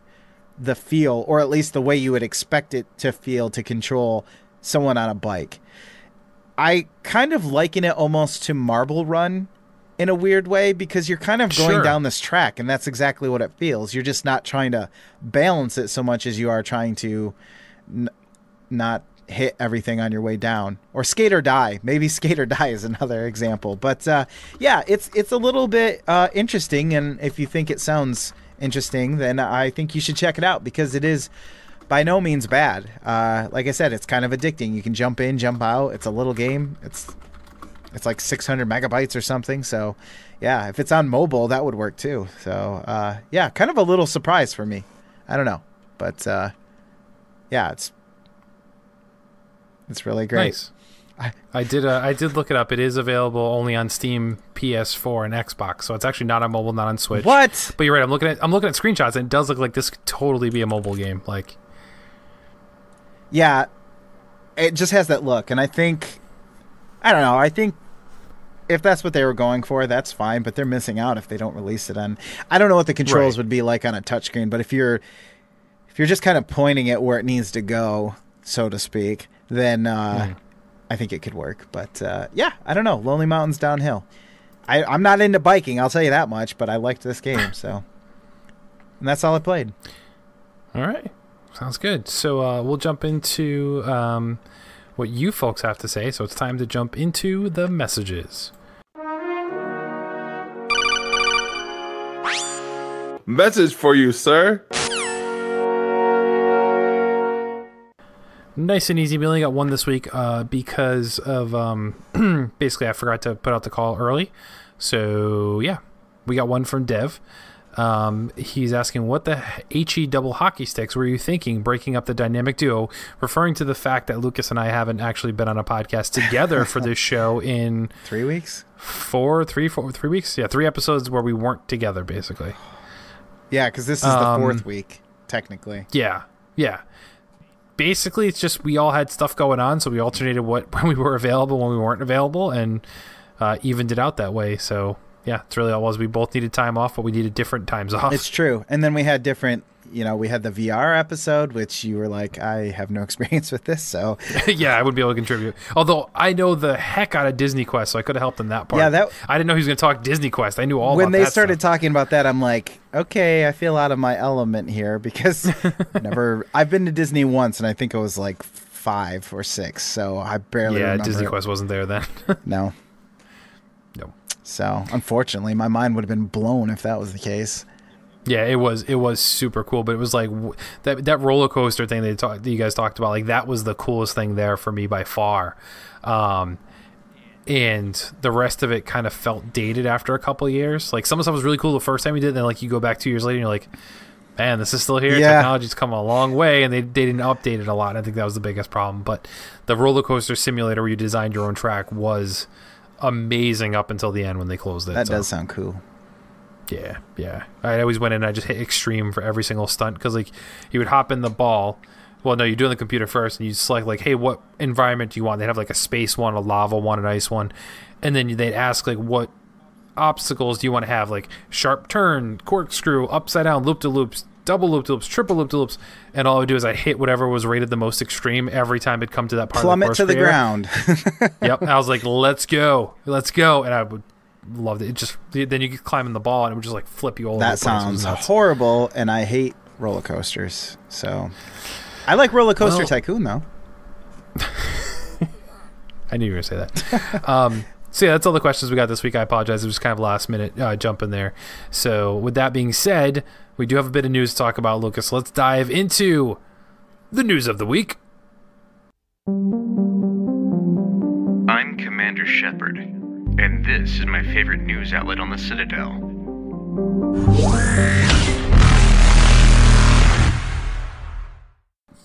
the feel, or at least the way you would expect it to feel to control someone on a bike. I kind of liken it almost to Marble Run in a weird way, because you're kind of going down this track, and that's exactly what it feels. You're just not trying to balance it so much as you are trying to not hit everything on your way down. Or Skate or Die. Maybe Skate or Die is another example. But yeah, it's a little bit interesting, and if you think it sounds interesting, then I think you should check it out, because it is by no means bad. Like I said, it's kind of addicting. You can jump in, jump out. It's a little game. It's like 600 megabytes or something. So yeah, if it's on mobile, that would work too. So yeah, kind of a little surprise for me. I don't know, but yeah, it's really great. Nice. I did look it up. It is available only on Steam, PS4, and Xbox. So it's actually not on mobile, not on Switch. What? But you're right. I'm looking at screenshots, and it does look like this could totally be a mobile game. Like, yeah, it just has that look, and I don't know. I think if that's what they were going for, that's fine. But they're missing out if they don't release it on. I don't know what the controls would be like on a touchscreen, but if you're just kind of pointing it where it needs to go, so to speak, then I think it could work. But yeah, I don't know. Lonely Mountains Downhill. I'm not into biking, I'll tell you that much, but I liked this game, so. And that's all I played. All right. Sounds good. So we'll jump into what you folks have to say. So it's time to jump into the messages. Message for you, sir. Nice and easy. We only got one this week because of basically I forgot to put out the call early. So yeah, we got one from Dev. He's asking, what the HE double hockey sticks were you thinking breaking up the dynamic duo, referring to the fact that Lucas and I haven't actually been on a podcast together for this show in 3 weeks? 3 weeks? Yeah, 3 episodes where we weren't together, basically. Yeah, because this is the 4th week, technically. Yeah. Basically, it's just we all had stuff going on, so we alternated when we were available, when we weren't available, and evened it out that way. So yeah, it's really all it was. We both needed time off, but we needed different times off. It's true. And then we had different we had the VR episode, which you were like, I have no experience with this, so yeah, I wouldn't be able to contribute. Although I know the heck out of Disney Quest, so I could have helped in that part. Yeah, I didn't know he was going to talk Disney Quest. I knew all when about they that started stuff. talking about that. I'm like, okay, I feel out of my element here because I've been to Disney once, and I think it was like 5 or 6, so I barely remember. Disney Quest wasn't there then. No. So unfortunately, my mind would have been blown if that was the case. Yeah, it was super cool, but it was like that roller coaster thing that you guys talked about. Like that was the coolest thing there for me by far, and the rest of it kind of felt dated after a couple of years. Like some of the stuff was really cool the first time we did, and then like you go back 2 years later and you're like, man, this is still here. Yeah. Technology's come a long way, and they didn't update it a lot. I think that was the biggest problem. But the roller coaster simulator where you designed your own track was amazing up until the end when they closed it. That does sound cool. Yeah. I always went in and I just hit extreme for every single stunt because like you would hop in the ball. Well, no, you do it on the computer first and you select like, hey, what environment do you want? They'd have like a space one, a lava one, an ice one, and then they'd ask like, what obstacles do you want to have? Like sharp turn, corkscrew, upside down, loop to loops, double loop to loops, triple loop to loops, and all I would do is I hit whatever was rated the most extreme every time it'd come to that part. Plummet of the to the ground. Yep, I was like, let's go, and I would. Loved it. It just then you could climb in the ball and it would just like flip you all over. That sounds horrible, and I hate roller coasters. So I like Roller Coaster Tycoon though. I knew you were gonna say that. So yeah, that's all the questions we got this week. I apologize. It was kind of last minute jump in there. So with that being said, we do have a bit of news to talk about, Lucas. Let's dive into the news of the week. I'm Commander Shepard, and this is my favorite news outlet on the Citadel.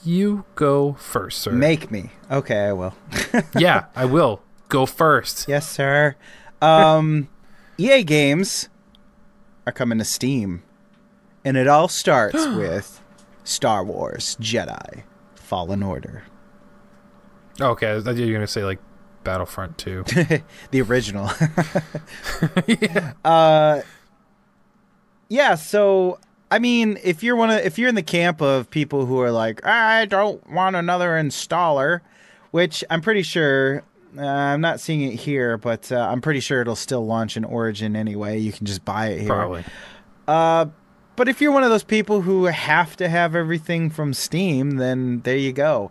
You go first, sir. Make me. Okay, I will. Yeah, I will. Go first. Yes, sir. EA games are coming to Steam, and it all starts with Star Wars Jedi Fallen Order. Okay, I thought you were going to say like Battlefront 2. The original. Yeah. Yeah, so I mean, if you're in the camp of people who are like, I don't want another installer, which I'm pretty sure I'm not seeing it here, but I'm pretty sure it'll still launch in Origin anyway. You can just buy it here. Probably. But if you're one of those people who have to have everything from Steam, then there you go.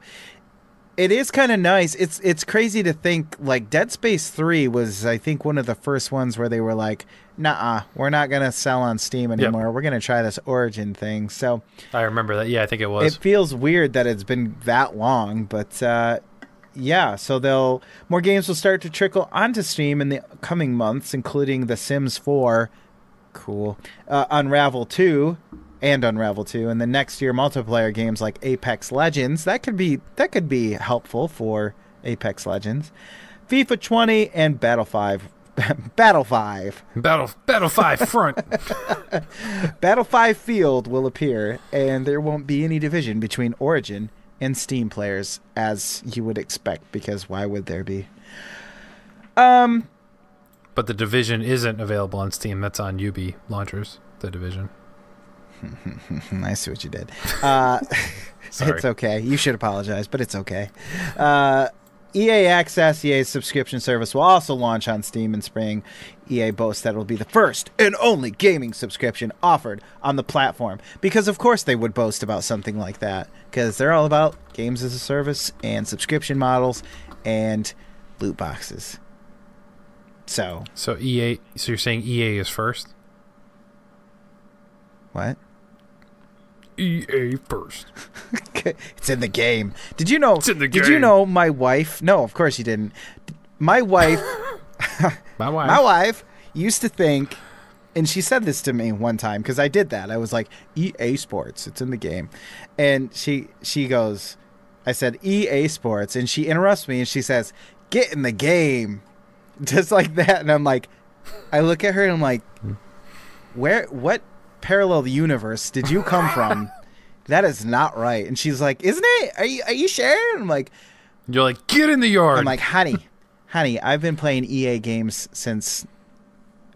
It is kind of nice. It's crazy to think, like, Dead Space 3 was, I think, one of the first ones where they were like, nah, we're not going to sell on Steam anymore. Yep. We're going to try this Origin thing. So I remember that. Yeah, I think it was. It feels weird that it's been that long, but yeah, so more games will start to trickle onto Steam in the coming months, including The Sims 4, cool, Unravel 2, and then next year multiplayer games like Apex Legends. That could be helpful for Apex Legends, FIFA 20, and Battle 5 front. Battle 5 Field will appear, and there won't be any division between Origin and Steam players, as you would expect, because why would there be? But the Division isn't available on Steam. That's on Ubi launchers, the Division. I see what you did. Sorry. It's okay. You should apologize, but it's okay. EA Access, EA's subscription service, will also launch on Steam in spring. EA boasts that it will be the first and only gaming subscription offered on the platform. Because, of course, they would boast about something like that. Because they're all about games as a service and subscription models and loot boxes. So EA. So you're saying EA is first? What? EA first. It's in the game. Did you know? It's in the game. Did you know my wife? No, of course you didn't. My wife. My wife used to think, and she said this to me one time because I did that. I was like, EA Sports. It's in the game, and she goes, I said EA Sports, and she interrupts me and she says, "Get in the game," just like that. And I'm like, I look at her and I'm like, what parallel universe did you come from? That is not right. And she's like, isn't it? Are you sure? And I'm like, you're like, get in the yard. I'm like, honey, I've been playing EA games since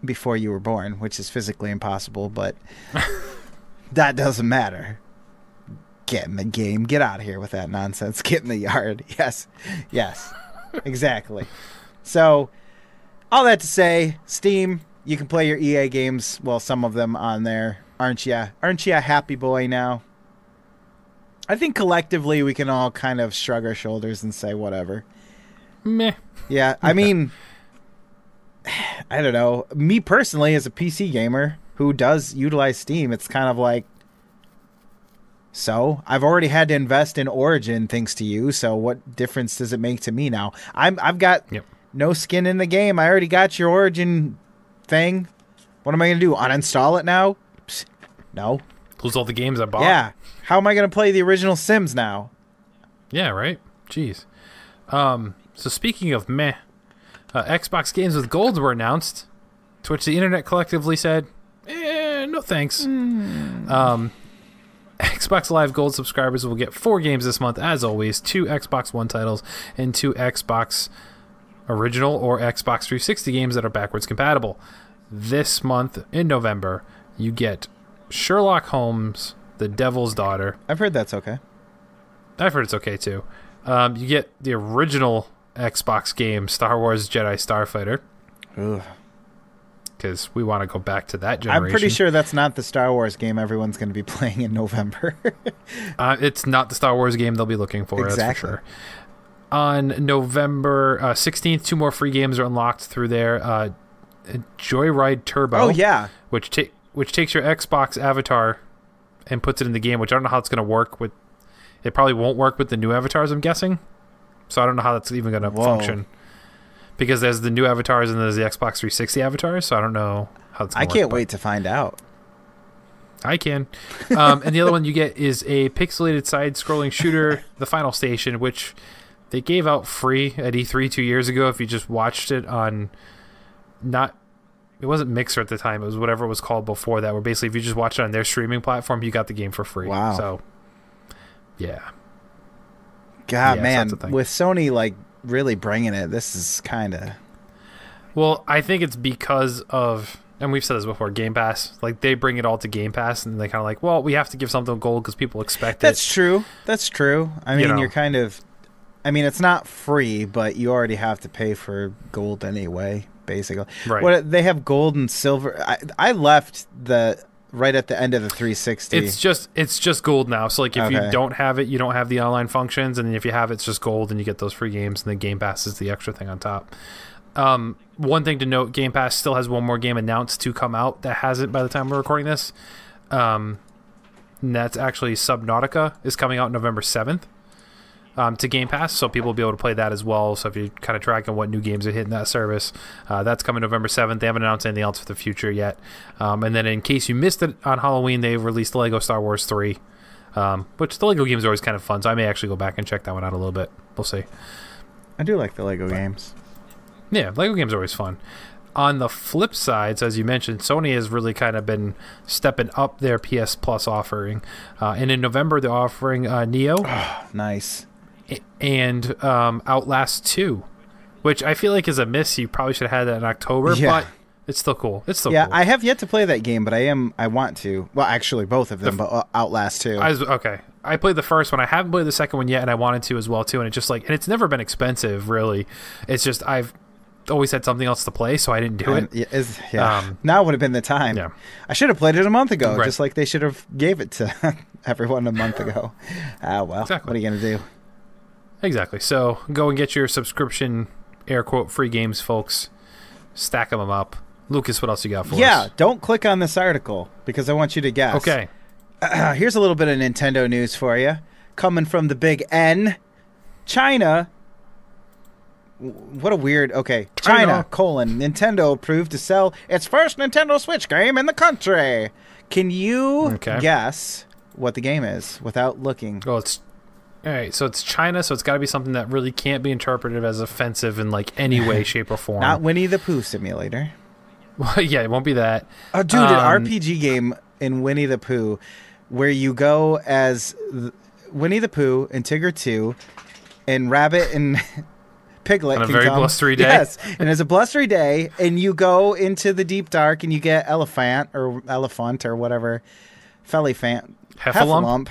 before you were born, which is physically impossible, but that doesn't matter. Get in the game. Get out of here with that nonsense. Get in the yard. Yes. Yes. Exactly. So, all that to say, Steam, you can play your EA games, well, some of them on there. Aren't ya? Aren't ya a happy boy now? I think collectively we can all kind of shrug our shoulders and say whatever. Meh. Yeah, I mean, I don't know. Me personally, as a PC gamer who does utilize Steam, it's kind of like, so I've already had to invest in Origin thanks to you. So what difference does it make to me now? I've got no skin in the game. I already got your Origin thing. What am I going to do? Uninstall it now? Psst, no. Lose all the games I bought? Yeah. How am I going to play the original Sims now? Yeah, right? Jeez. So speaking of meh, Xbox games with gold were announced, to which the internet collectively said, no thanks. Xbox Live Gold subscribers will get 4 games this month, as always, 2 Xbox One titles and 2 Xbox Original or Xbox 360 games that are backwards compatible. This month, in November, you get Sherlock Holmes, The Devil's Daughter. I've heard that's okay. I've heard it's okay, too. You get the original Xbox game, Star Wars Jedi Starfighter. Ugh. Because we want to go back to that generation. I'm pretty sure that's not the Star Wars game everyone's going to be playing in November. It's not the Star Wars game they'll be looking for, exactly. That's for sure. On November 16th, 2 more free games are unlocked through there. Joyride Turbo. Oh, yeah. Which takes your Xbox avatar and puts it in the game, which I don't know how it's going to work with. It probably won't work with the new avatars, I'm guessing. So I don't know how that's even going to function. Because there's the new avatars and there's the Xbox 360 avatars, so I don't know how it's going to work. I can't wait to find out. I can. And the other one you get is a pixelated side-scrolling shooter, The Final Station, which they gave out free at E3 2 years ago if you just watched it on it wasn't Mixer at the time, it was whatever it was called before that, where basically if you just watched it on their streaming platform, you got the game for free. Wow. So, yeah. God, yeah, man, with Sony, like, really bringing it, this is kind of... Well, I think it's because of, and we've said this before, Game Pass. Like, they bring it all to Game Pass, and they kind of like, well, we have to give something gold because people expect it. That's true. That's true. I mean, you're kind of... I mean, it's not free, but you already have to pay for gold anyway, basically. Right. They have gold and silver. I left right at the end of the 360. It's just gold now. So like if you don't have it, you don't have the online functions, and then if you have it, it's just gold, and you get those free games, and the Game Pass is the extra thing on top. One thing to note: Game Pass still has one more game announced to come out that hasn't by the time we're recording this. And that's actually Subnautica is coming out November 7th. To Game Pass, so people will be able to play that as well. So if you're kind of tracking what new games are hitting that service, that's coming November 7th. They haven't announced anything else for the future yet. And then in case you missed it on Halloween, they've released the Lego Star Wars 3, which the Lego games are always kind of fun, so I may actually go back and check that one out a little bit. We'll see. I do like the Lego games. Yeah, Lego games are always fun. On the flip side, so as you mentioned, Sony has really kind of been stepping up their PS Plus offering. And in November, they're offering Neo. Oh, nice. And Outlast 2, which I feel like is a miss. You probably should have had that in October, but it's still cool. It's still cool. I have yet to play that game, but I want to. Well, actually, both of them, but Outlast 2. I played the first one. I haven't played the second one yet, and I wanted to as well too. And it's just like, and it's never been expensive, really. It's just I've always had something else to play, so I didn't do it. Now would have been the time. Yeah. I should have played it a month ago, right. just like they should have gave it to everyone a month ago. Well, exactly. What are you gonna do? Exactly. So go and get your subscription, air quote, free games, folks. Stack them up. Lucas, what else you got for us? Yeah, don't click on this article because I want you to guess. Okay. Here's a little bit of Nintendo news for you. Coming from the big N. China. What a weird... Okay. China, Nintendo approved to sell its first Nintendo Switch game in the country. Can you guess what the game is without looking? Well, all right, so it's China, so it's got to be something that really can't be interpreted as offensive in like any way, shape, or form. Not Winnie the Pooh Simulator. Well, yeah, it won't be that. Oh, dude, an RPG game in Winnie the Pooh where you go as Winnie the Pooh and Tigger 2 and Rabbit and Piglet. On a very blustery day. Yes, and it's a blustery day, and you go into the deep dark and you get Elephant or Whatever. Heffalump?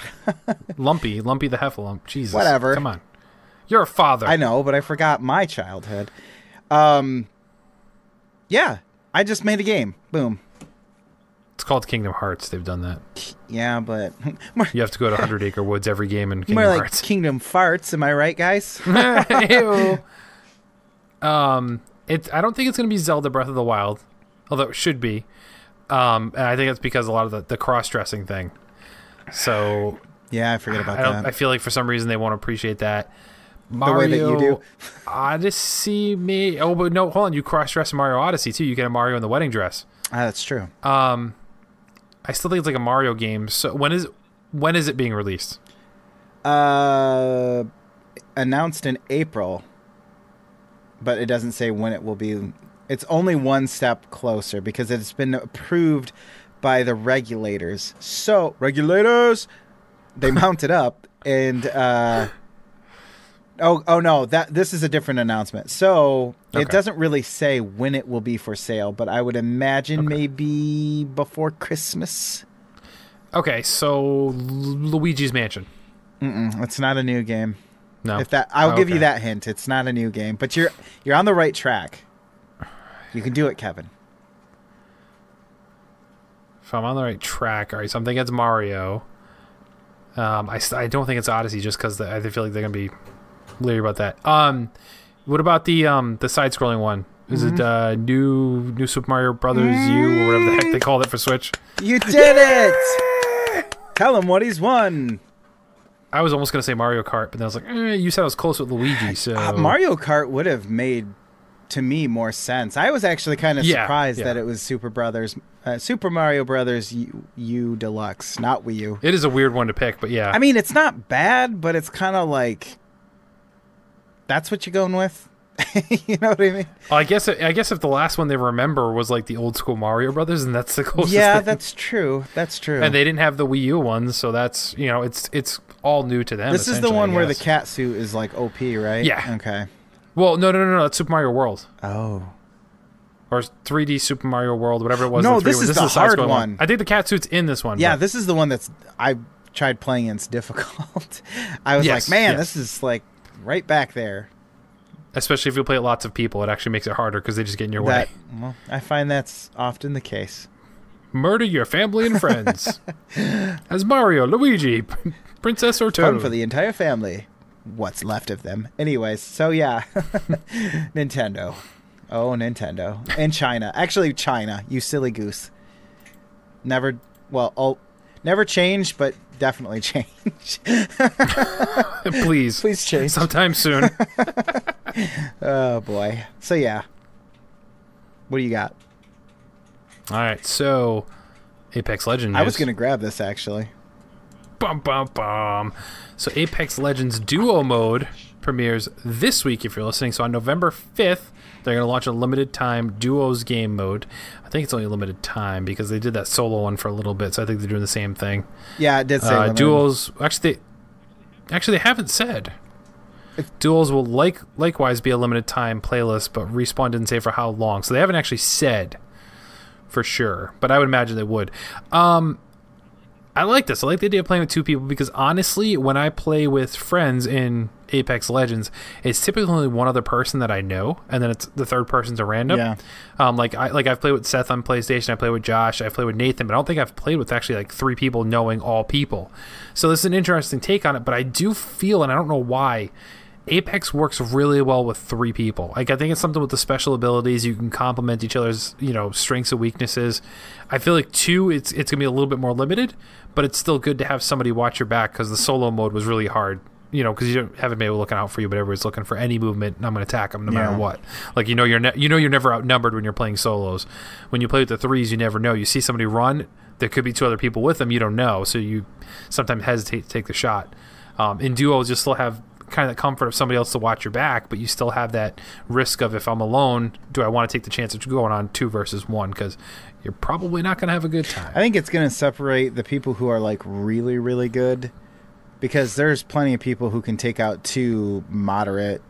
Lumpy the Heffalump. Jesus. Whatever. Come on. You're a father. I know, but I forgot my childhood. Yeah, I just made a game. Boom. It's called Kingdom Hearts. They've done that. Yeah, but You have to go to 100 Acre Woods every game in Kingdom more like Hearts. Kingdom Farts. Am I right, guys? Ew. I don't think it's going to be Zelda Breath of the Wild, although it should be. And I think it's because a lot of the cross-dressing thing. So Yeah, I forget about that. I feel like for some reason they won't appreciate that. The way that you do. Odyssey, but no, hold on. You cross-dress in Mario Odyssey too. You get a Mario in the wedding dress. That's true. I still think it's like a Mario game. So when is it being released? Announced in April, but it doesn't say when it will be. It's only one step closer because it's been approved by the regulators. So, regulators, they mount it up and oh no, this is a different announcement. So, Okay. It doesn't really say when it will be for sale, but I would imagine maybe before Christmas. Okay, so Luigi's Mansion. It's not a new game. No. I'll give you that hint. It's not a new game, but you're on the right track. You can do it, Kevin. If I'm on the right track, all right. So I'm thinking it's Mario. I don't think it's Odyssey, just because I feel like they're gonna be leery about that. What about the side-scrolling one? Is it new Super Mario Brothers U or whatever the heck they called it for Switch? You did it! Tell him what he's won. I was almost gonna say Mario Kart, but then I was like, you said I was close with Luigi, so Mario Kart would have made, to me, more sense. I was actually kind of surprised that it was Super Mario Brothers U Deluxe, not Wii U. It is a weird one to pick, but yeah. I mean, it's not bad, but it's kind of like, that's what you're going with. You know what I mean? I guess if the last one they remember was like the old school Mario Brothers, and that's the closest. Yeah, thing. that's true. That's true. And they didn't have the Wii U ones, so that's it's all new to them. This is the one where the cat suit is like OP, right? Yeah. Okay. Well, no, it's Super Mario World. Oh. Or 3D Super Mario World, whatever it was. No, this is the hard one. I think the cat suit's in this one. Yeah, but this is the one I tried playing and it's difficult. I was like, man, this is like right back there. Especially if you play it lots of people, it actually makes it harder because they just get in your way. Well, I find that's often the case. Murder your family and friends. As Mario, Luigi, Princess or Toad. Fun for the entire family. What's left of them. Anyways, so yeah. Nintendo. Oh, Nintendo. And China. Actually, China. You silly goose. Never change, but definitely change. Please change. Sometime soon. Oh, boy. So, yeah. What do you got? All right, so Apex Legends. I was going to grab this, actually. Bum, bum, bum. So Apex Legends Duo Mode premieres this week if you're listening. So on November 5th, they're going to launch a limited time Duos game mode. I think it's only a limited time because they did that solo one for a little bit, so I think they're doing the same thing. Yeah, it did say limited. Duos. Actually, they haven't said. Duels will likewise be a limited time playlist, but Respawn didn't say for how long, so they haven't actually said for sure. But I would imagine they would. I like this. I like the idea of playing with two people because honestly, when I play with friends in Apex Legends, it's typically only one other person that I know, and then it's the third person's a random. Yeah. I've played with Seth on PlayStation. I play with Josh. I play with Nathan, but I don't think I've played with actually like three people knowing all people. So this is an interesting take on it. But I do feel, and I don't know why, Apex works really well with three people. Like I think it's something with the special abilities. You can complement each other's, strengths and weaknesses. I feel like two, it's gonna be a little bit more limited, but it's still good to have somebody watch your back because the solo mode was really hard. Because you don't have anybody looking out for you, but everybody's looking for any movement, and I'm going to attack them no matter what. Like you're never outnumbered when you're playing solos. When you play with the threes, you never know. You see somebody run, there could be two other people with them. You don't know, so you sometimes hesitate to take the shot. In duos, you still have kind of the comfort of somebody else to watch your back, but you still have that risk of if I'm alone, do I want to take the chance of going on 2 versus 1? Because you're probably not going to have a good time. I think it's going to separate the people who are like really, really good. Because there's plenty of people who can take out 2 moderate,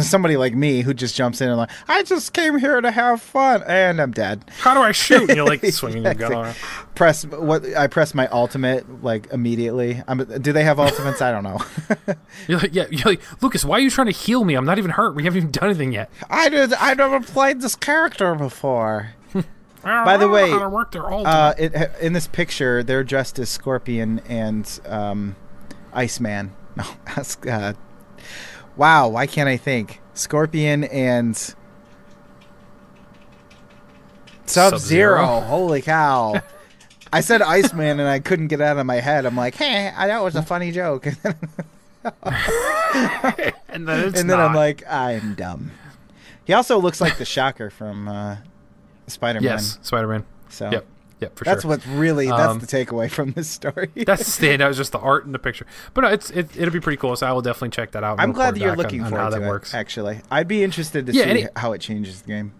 somebody like me who just jumps in and like, I just came here to have fun, and I'm dead. How do I shoot? And you're like swinging your gun around. I press my ultimate like immediately. Do they have ultimates? I don't know. You're like, Lucas, why are you trying to heal me? I'm not even hurt. We haven't even done anything yet. I never played this character before. By the way, in this picture, they're dressed as Scorpion and Iceman. No, wow, why can't I think? Scorpion and Sub-Zero. Holy cow. I said Iceman and I couldn't get it out of my head. I'm like, hey, I know it was a funny joke. and then I'm like, I'm dumb. He also looks like the Shocker from Spider-Man. Yes, Spider-Man. So Yep, for that's sure. what's really that's the takeaway from this story. That's the standout, is just the art in the picture. But no, it'll be pretty cool. So I will definitely check that out. I'm glad that you're looking on forward how to that it. Works. Actually, I'd be interested to see how it changes the game.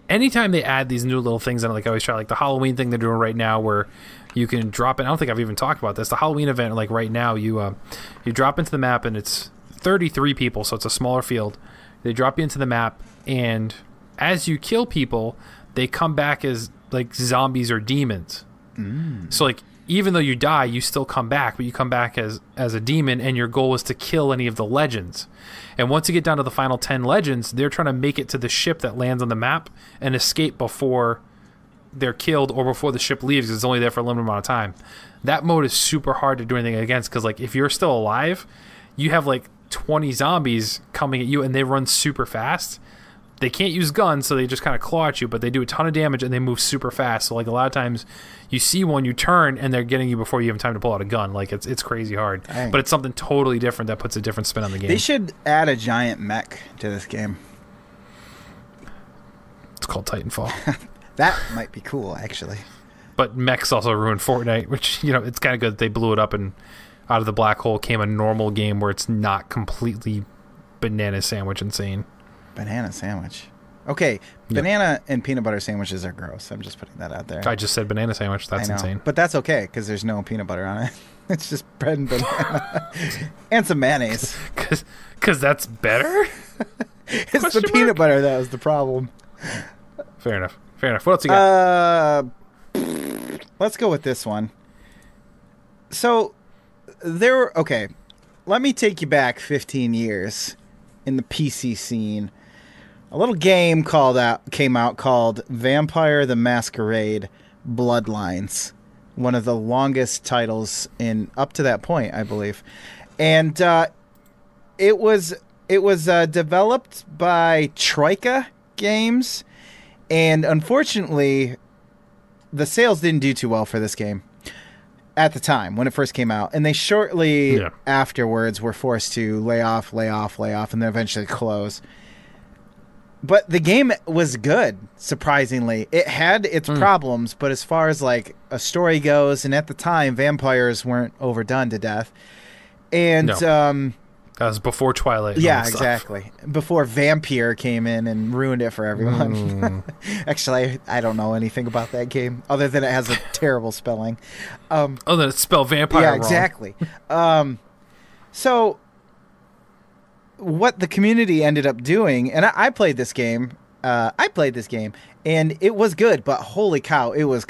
Anytime they add these new little things, and like I always try, like the Halloween thing they're doing right now, where you can drop in. I don't think I've even talked about this. The Halloween event, like right now, you drop into the map, and it's 33 people, so it's a smaller field. They drop you into the map, and as you kill people, they come back as like zombies or demons. So like even though you die, you still come back, but you come back as a demon, and your goal is to kill any of the legends. And once you get down to the final 10 legends, they're trying to make it to the ship that lands on the map and escape before they're killed or before the ship leaves, because it's only there for a limited amount of time. That mode is super hard to do anything against, because like if you're still alive, you have like 20 zombies coming at you, and they run super fast. They can't use guns, so they just kind of claw at you, but they do a ton of damage, and they move super fast. So like a lot of times you see one, you turn, and they're getting you before you have time to pull out a gun. Like it's crazy hard. Dang. But it's something totally different that puts a different spin on the game. They should add a giant mech to this game. It's called Titanfall. That might be cool, actually. But mechs also ruined Fortnite, which, it's kind of good that they blew it up, and out of the black hole came a normal game where it's not completely banana sandwich insane. Banana sandwich. Okay, banana and peanut butter sandwiches are gross. I'm just putting that out there. I just said banana sandwich. That's insane. But that's okay, because there's no peanut butter on it. It's just bread and banana. And some mayonnaise. Because that's better? It's the peanut butter that was the problem. Fair enough. What else you got? Let's go with this one. So, okay, let me take you back 15 years in the PC scene. A little game came out called Vampire the Masquerade Bloodlines. One of the longest titles up to that point, I believe. And it was developed by Troika Games, and unfortunately the sales didn't do too well for this game at the time when it first came out, and they shortly afterwards were forced to lay off, and then eventually close. But the game was good, surprisingly. It had its problems, but as far as like a story goes, and at the time, vampires weren't overdone to death. And that was before Twilight. Yeah, exactly. Before Vampire came in and ruined it for everyone. Actually, I don't know anything about that game other than it has a terrible spelling. Then it's spelled vampire wrong. Exactly. So what the community ended up doing, and I played this game. And it was good, but holy cow, it was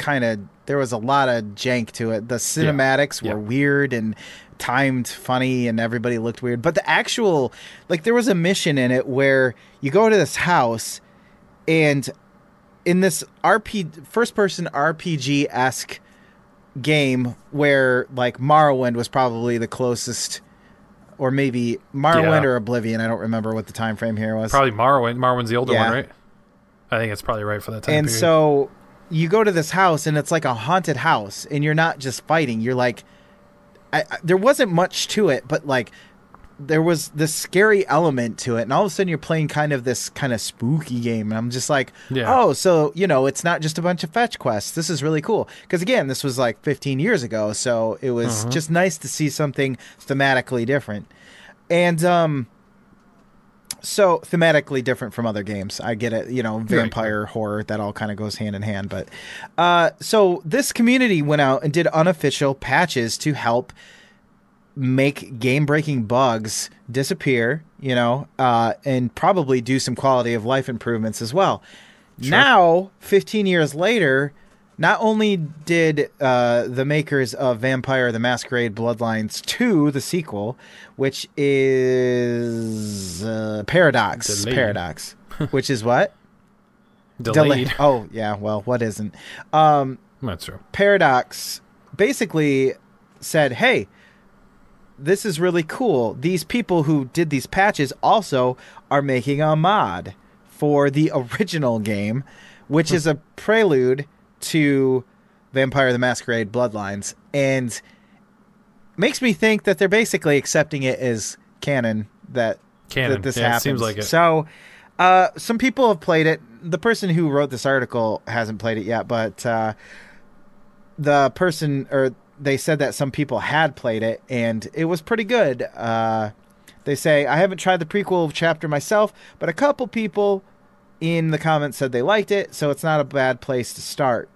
there was a lot of jank to it. The cinematics were weird and timed funny, and everybody looked weird. But the actual, there was a mission in it where you go to this house, and in this first-person RPG-esque game where, Morrowind was probably the closest, or maybe Morrowind or Oblivion. I don't remember what the time frame here was. Probably Morrowind. Morrowind's the older one, right? I think it's probably right for that time period. And so you go to this house, and it's like a haunted house, and you're not just fighting. You're there wasn't much to it, but there was this scary element to it, and all of a sudden you're playing this kind of spooky game, and I'm just oh, so it's not just a bunch of fetch quests. This is really cool, because again, this was 15 years ago, so it was just nice to see something thematically different, and so thematically different from other games. I get it, vampire horror, that all kind of goes hand in hand. But so this community went out and did unofficial patches to help make game-breaking bugs disappear, and probably do some quality of life improvements as well. Sure. Now, 15 years later, not only did the makers of Vampire the Masquerade Bloodlines 2, the sequel, which is Paradox, which is what? Delayed. Oh, yeah, well, what isn't? That's true. Paradox basically said, hey, this is really cool. These people who did these patches also are making a mod for the original game, which is a prelude to Vampire the Masquerade Bloodlines, and makes me think that they're basically accepting it as canon that this happens. It seems like it. So some people have played it. The person who wrote this article hasn't played it yet, but they said that some people had played it, and it was pretty good. They say, I haven't tried the prequel chapter myself, but a couple people in the comments said they liked it, so it's not a bad place to start.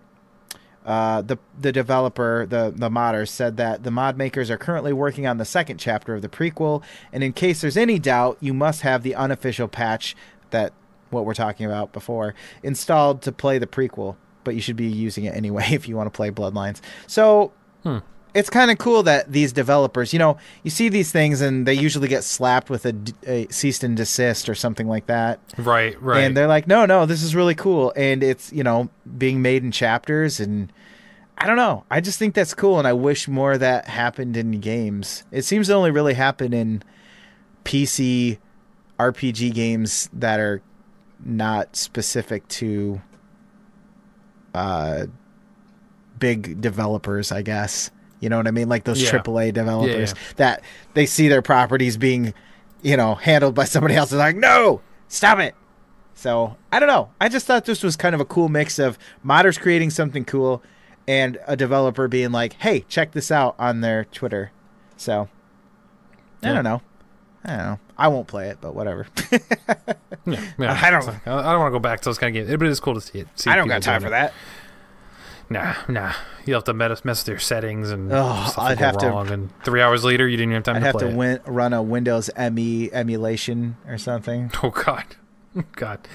The developer, the modders, said that the mod makers are currently working on the second chapter of the prequel, and in case there's any doubt, you must have the unofficial patch, that what we're talking about before, installed to play the prequel, but you should be using it anyway if you want to play Bloodlines. So it's kind of cool that these developers, you see these things and they usually get slapped with a cease and desist or something like that. Right. And they're like, no, this is really cool. And it's, being made in chapters, and I don't know. I just think that's cool, and I wish more of that happened in games. It seems to only really happen in PC RPG games that are not specific to big developers, I guess. You know what I mean? Like those AAA developers that they see their properties being, handled by somebody else. They're like, no, stop it. So I don't know. I just thought this was kind of a cool mix of modders creating something cool and a developer being like, hey, check this out on their Twitter. So I don't know. I won't play it, but whatever. I don't want to go back to those kind of games. But it's cool to see it. I don't got time for that. Nah. You have to mess with your settings and I'd have wrong. And 3 hours later, you didn't have time to play. I'd have to run a Windows ME emulation or something. Oh, God.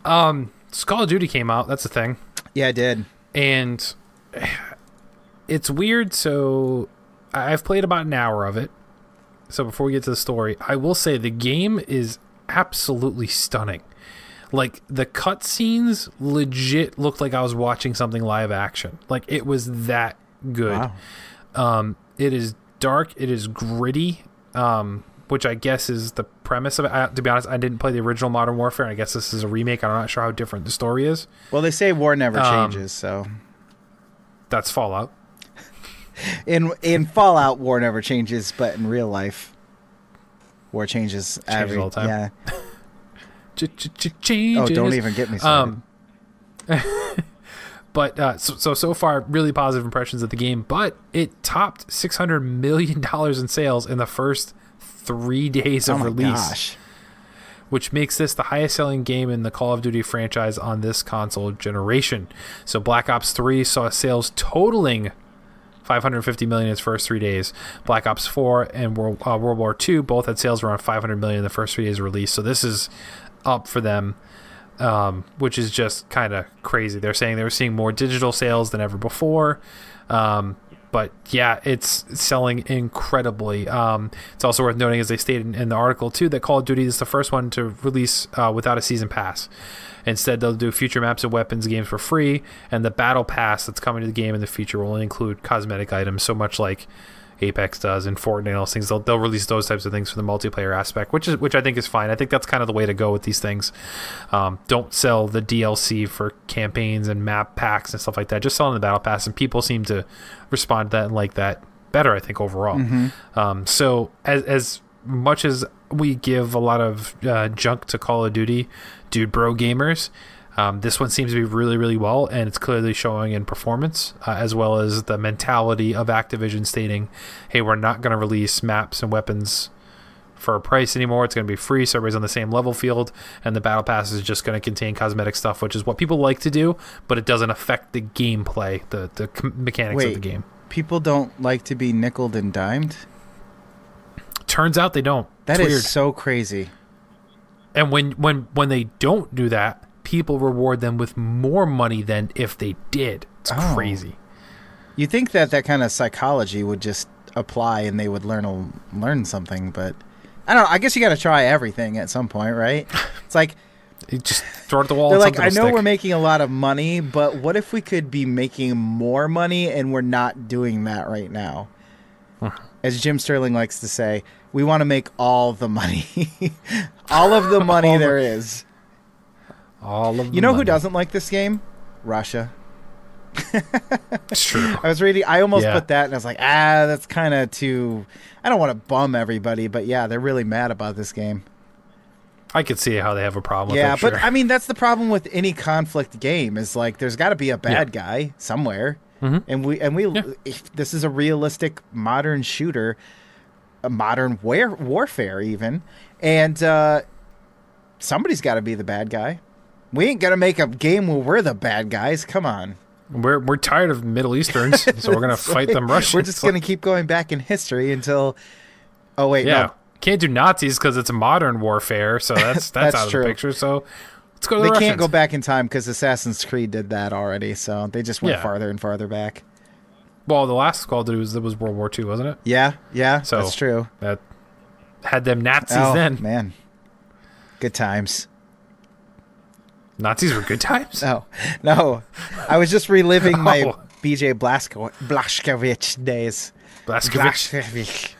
Call of Duty came out. That's a thing. Yeah, it did. And it's weird. So I've played about an hour of it. So before we get to the story, I will say the game is absolutely stunning. Like, the cutscenes legit looked like I was watching something live action. Like, it was that good. Wow. It is dark. It is gritty, which I guess is the premise of it. To be honest, I didn't play the original Modern Warfare, and I guess this is a remake. I'm not sure how different the story is. Well, they say war never changes, so... That's Fallout. In Fallout, war never changes, but in real life, war changes all the time. Yeah. Changes. Oh, don't even get me started. But so far, really positive impressions of the game. But it topped $600 million in sales in the first 3 days of release. Gosh. Which makes this the highest selling game in the Call of Duty franchise on this console generation. So Black Ops 3 saw sales totaling $550 million in its first 3 days. Black Ops 4 and World War II both had sales around $500 million in the first 3 days of release. So this is up for them, which is just kind of crazy. They're saying they were seeing more digital sales than ever before. But yeah, it's selling incredibly. It's also worth noting, as they stated in the article too, that Call of Duty is the first one to release without a season pass. Instead, they'll do future maps and weapons games for free, and the battle pass that's coming to the game in the future will only include cosmetic items, so much like Apex does and Fortnite and all those things. They'll release those types of things for the multiplayer aspect, which I think is fine. I think that's kind of the way to go with these things. Don't sell the DLC for campaigns and map packs and stuff like that. Just sell in the battle pass, and people seem to respond to that and like that better, I think, overall. Mm-hmm. So as much as we give a lot of junk to Call of Duty, dude bro gamers, this one seems to be really, really well, and it's clearly showing in performance, as well as the mentality of Activision stating, hey, we're not going to release maps and weapons for a price anymore. It's going to be free, so everybody's on the same level field, and the battle pass is just going to contain cosmetic stuff, which is what people like to do, but it doesn't affect the gameplay, the mechanics of the game. People don't like to be nickeled and dimed? turns out they don't. That It's is weird. so crazy. And when they don't do that, people reward them with more money than if they did. It's crazy. You think that kind of psychology would just apply and they would learn something, but I don't know. I guess you got to try everything at some point, right? It's like You just throw it at the wall. they're and like, something I will know stick. we're making a lot of money, but what if we could be making more money and we're not doing that right now? As Jim Sterling likes to say, we want to make all the money, all of the money there is. All of You know who money. doesn't like this game? Russia. It's true. I was reading. I almost Yeah. put that, and I was like, that's kind of too. I don't want to bum everybody, but yeah, they're really mad about this game. I could see how they have a problem with Yeah, it. but sure. I mean, that's the problem with any conflict game. Is like, there's got to be a bad guy somewhere, and we if this is a realistic modern shooter, a modern warfare even, and somebody's got to be the bad guy. We ain't gonna make a game where we're the bad guys. Come on. We're tired of Middle Easterns, so we're gonna fight them Russians. We're just gonna keep going back in history until. Oh wait, yeah. no. Can't do Nazis because it's a modern warfare, so that's That's out of true. the picture. So let's go to They the can't Russians. go back in time because Assassin's Creed did that already, so they just went Yeah. farther and farther back. Well, the last Call of Duty was World War II, wasn't it? Yeah, So that's true. That had them Nazis Oh then. man, good times. Nazis were good times. Oh no, I was just reliving my Oh. BJ Blazkowicz days. Blazkowicz. Blazkowicz.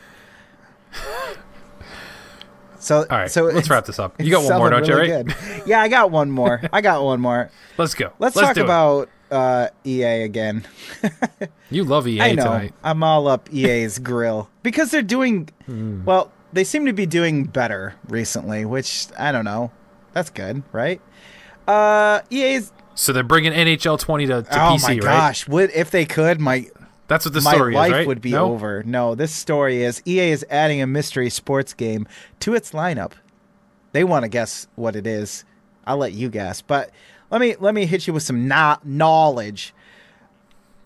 So, All right, so let's it's- wrap this up. You it's got one more, selling don't you, really right? good. Yeah, I got one more. Let's go. Let's do talk it. about EA again. You love EA I know. tonight. I'm all up EA's grill because they're doing well. They seem to be doing better recently, which I don't know. That's good, right? EA's. So they're bringing NHL 20 to Oh PC, my right? gosh! Would if they could, my That's what the my story life is, right? would be No? over. No, this story is EA is adding a mystery sports game to its lineup. They want to guess what it is. I'll let you guess, but let me hit you with some knowledge.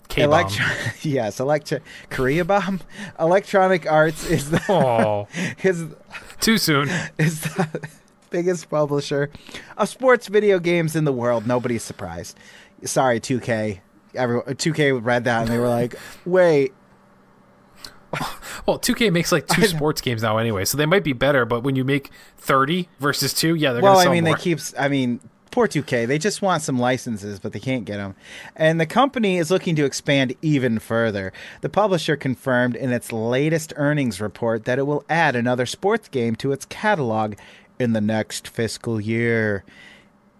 K-bomb. Yes, Korea Bomb. Electronic Arts is the Oh, is too soon. is the biggest publisher of sports video games in the world. Nobody's surprised. Sorry, 2K. 2K read that and they were like, "Wait, Well, 2K makes like two sports games now anyway, so they might be better. But when you make 30 versus 2, yeah, they're well, gonna I sell mean, more. poor 2K. They just want some licenses, but they can't get them. And the company is looking to expand even further. The publisher confirmed in its latest earnings report that it will add another sports game to its catalog in the next fiscal year.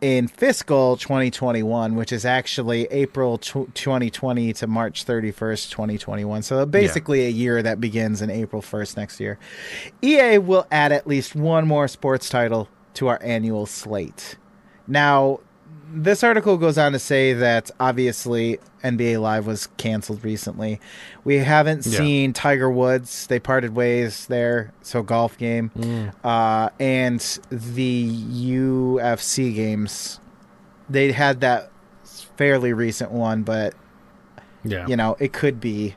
In fiscal 2021, which is actually April 2020 to March 31st, 2021. So basically a year that begins in April 1st next year. EA will add at least one more sports title to our annual slate. Now, this article goes on to say that obviously NBA Live was canceled recently. We haven't seen Tiger Woods. They parted ways there, so golf game. And the UFC games. They had that fairly recent one, but Yeah, you know, it could be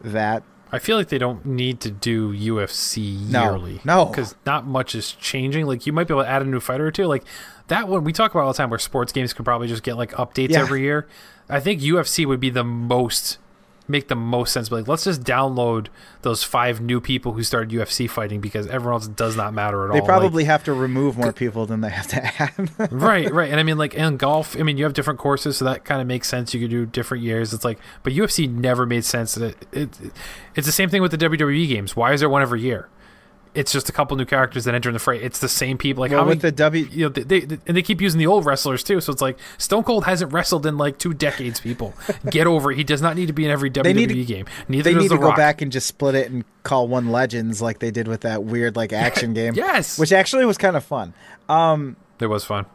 that. I feel like they don't need to do UFC No, yearly. no. Because not much is changing. Like, you might be able to add a new fighter or two. Like, that one, we talk about all the time where sports games could probably just get, like, updates Yeah. every year. I think UFC would be make the most sense. But, like, let's just download those 5 new people who started UFC fighting because everyone else does not matter at all. They Like, probably have to remove more people than they have to add. right. And I mean, like, in golf, I mean, you have different courses, so that kind of makes sense. You could do different years. It's like, but UFC never made sense. It's the same thing with the WWE games. Why is there one every year? It's just a couple new characters that enter in the fray. It's the same people. Like, Well, how with many, the W, you know, they keep using the old wrestlers too. So it's like Stone Cold hasn't wrestled in like 2 decades. People, get over it. He does not need to be in every WWE game. Neither they does need The to go Rock. back and just split it and call one Legends like they did with that weird like action game. Yes, Which actually was kind of fun. it was fun.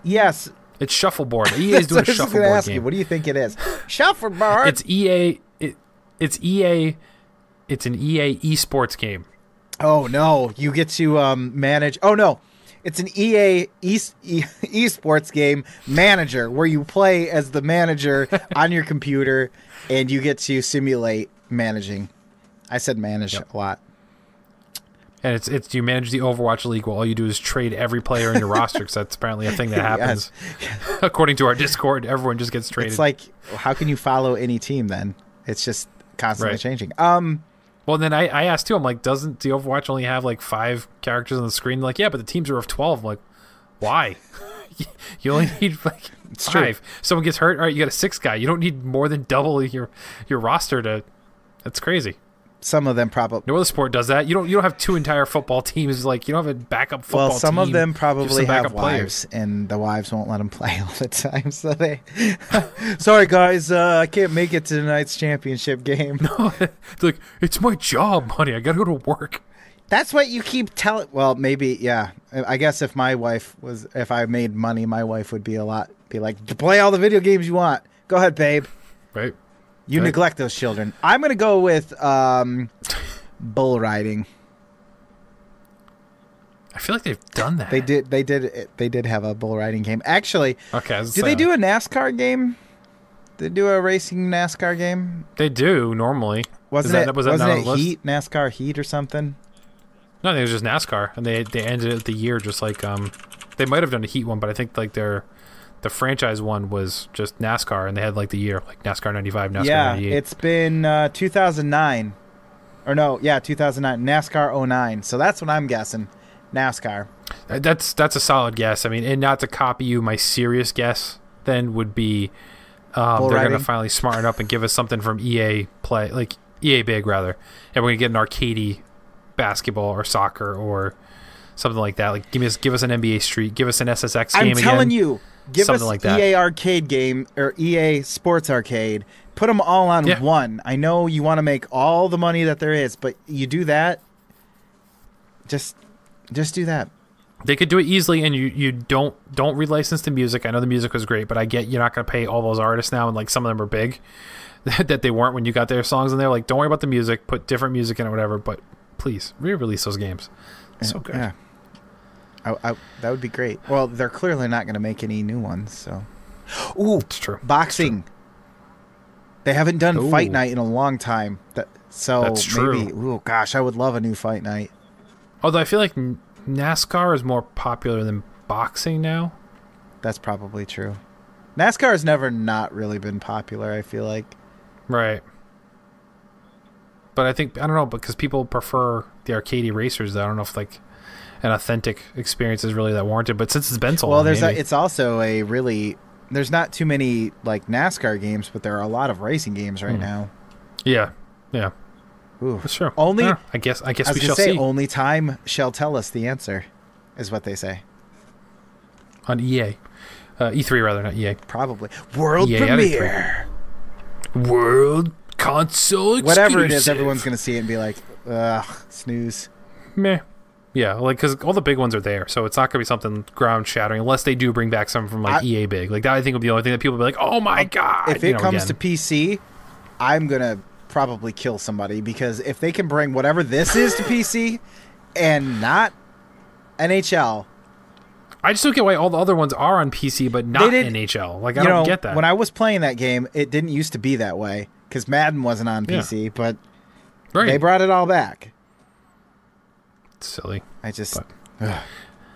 Yes. It's shuffleboard. EA is doing a I was just gonna shuffleboard ask you, game. what do you think it is? Shuffleboard. It's EA. It's EA. It's an EA esports game. Oh no, you get to manage. Oh no, it's an EA esports game manager where you play as the manager on your computer, and you get to simulate managing. I said manage a lot. And it's you manage the Overwatch League while all you do is trade every player in your roster, because that's apparently a thing that happens. Yes. According to our Discord, everyone just gets traded. It's like, how can you follow any team then? It's just constantly changing. Well, then I asked too, I'm like, doesn't the Overwatch only have like 5 characters on the screen? Like, yeah, but the teams are of 12. I'm like, why? You only need like 5. Someone gets hurt, all right, you got a 6th guy. You don't need more than double your roster to. That's crazy. Some of them probably. No other sport does that. You don't have 2 entire football teams. Like, you don't have a backup football team. Well, some of them probably have wives, and the wives won't let them play all the time. So they, sorry guys, I can't make it to tonight's championship game. No, like, it's my job, honey. I gotta go to work. That's what you keep telling. Well, maybe, yeah. I guess if I made money, my wife would be like, play all the video games you want. Go ahead, babe. Right. You neglect those children. I'm going to go with bull riding. I feel like they've done that. They did have a bull riding game. Actually, okay, do they do a NASCAR game? They do a racing NASCAR game? They do normally. Wasn't it Heat, NASCAR Heat or something? No, I think it was just NASCAR, and they ended the year just like they might have done a Heat one, but I think like the franchise one was just NASCAR, and they had like the year like NASCAR 95, NASCAR 98. Yeah, it's been 2009. Or no, yeah, 2009. NASCAR 09. So that's what I'm guessing. NASCAR. That's a solid guess. I mean, and not to copy you, my serious guess then would be they're going to finally smarten up and give us something from EA Play, like EA Big rather, and we're going to get an arcadey basketball or soccer or something like that. Like give us an NBA Street, give us an SSX game again. I'm telling you. Give us like EA Arcade game or EA Sports Arcade. Put them all on one. I know you want to make all the money that there is, but you do that. Just do that. They could do it easily, and you don't relicense the music. I know the music was great, but I get you're not going to pay all those artists now, and like some of them are big that they weren't when you got their songs in there. Like, don't worry about the music. Put different music in it, whatever. But please re-release those games. So good. Yeah. That would be great. Well, they're clearly not going to make any new ones, so. Ooh, it's true. Boxing. They haven't done Fight Night in a long time. That's true. Maybe. Oh gosh, I would love a new Fight Night. Although I feel like NASCAR is more popular than boxing now. That's probably true. NASCAR has never not really been popular, I feel like. Right. But I don't know, because people prefer the arcadey racers. I don't know if like an authentic experience is really that warranted, but since it's been so long, it's also there's not too many like NASCAR games, but there are a lot of racing games right now. Yeah. Ooh. That's true. I guess we shall see. Only time shall tell us the answer, is what they say. On EA. E3 rather, not EA. Probably. World premiere. World console exclusive. Whatever it is, everyone's going to see it and be like, ugh, snooze. Meh. Yeah, like, because all the big ones are there, so it's not going to be something ground-shattering, unless they do bring back some from, like, EA Big. Like, that I think would be the only thing that people would be like, oh my god! If it comes to PC, I'm going to probably kill somebody, because if they can bring whatever this is to PC and not NHL... I just don't get why all the other ones are on PC, but not NHL. Like, I don't get that. When I was playing that game, it didn't used to be that way, because Madden wasn't on PC, but they brought it all back. Silly.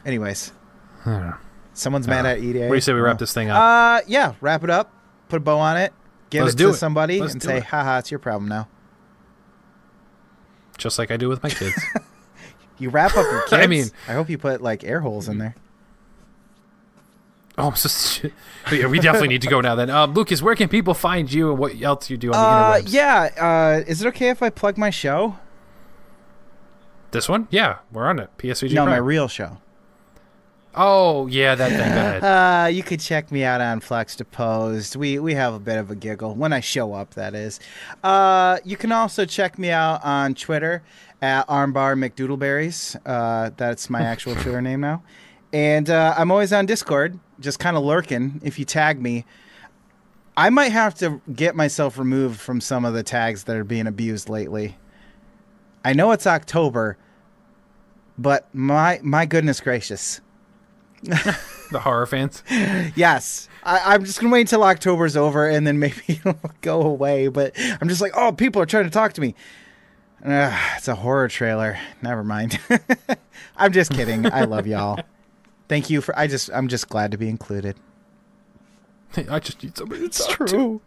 Anyways. Someone's mad at EDA. What do you say we wrap this thing up? Yeah, wrap it up. Put a bow on it. Give it to somebody and say, haha, it's your problem now. Just like I do with my kids. You wrap up your kids? I hope you put like air holes in there. Oh, I'm so shit. Yeah, we definitely need to go now then. Lucas, where can people find you and what else you do on the interwebs? Yeah, is it okay if I plug my show? This one? Yeah, we're on it. PSVG No, Prime. my real show. Oh, yeah, that thing. Go ahead. You could check me out on Flex Deposed. We have a bit of a giggle when I show up, that is. You can also check me out on Twitter at Armbar McDoodleberries. That's my actual Twitter name now. And I'm always on Discord, just kind of lurking. If you tag me, I might have to get myself removed from some of the tags that are being abused lately. I know it's October, but my goodness gracious. The horror fans? Yes. I'm just going to wait until October's over and then maybe it'll go away. But I'm just like, oh, people are trying to talk to me. It's a horror trailer. Never mind. I'm just kidding. I love y'all. Thank you for. I'm just glad to be included. I just need somebody to It's talk true.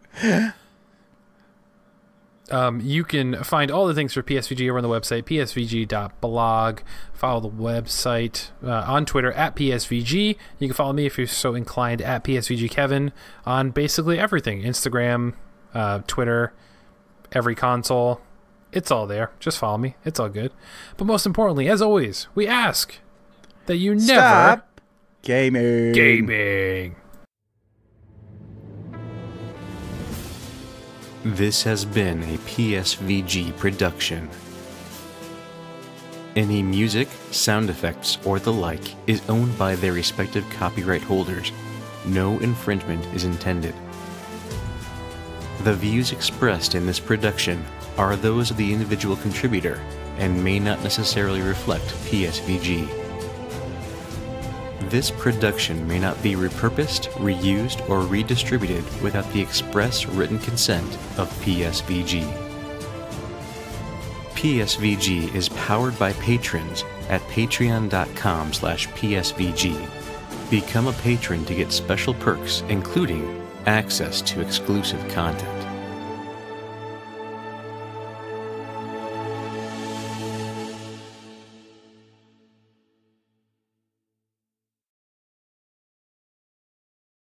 You can find all the things for PSVG over on the website, psvg.blog. Follow the website on Twitter at PSVG. You can follow me if you're so inclined at PSVGKevin on basically everything. Instagram, Twitter, every console. It's all there. Just follow me. It's all good. But most importantly, as always, we ask that you never Stop gaming. gaming. This has been a PSVG production. Any music, sound effects, or the like is owned by their respective copyright holders. No infringement is intended. The views expressed in this production are those of the individual contributor and may not necessarily reflect PSVG. This production may not be repurposed, reused, or redistributed without the express written consent of PSVG. PSVG is powered by patrons at patreon.com/PSVG. Become a patron to get special perks, including access to exclusive content.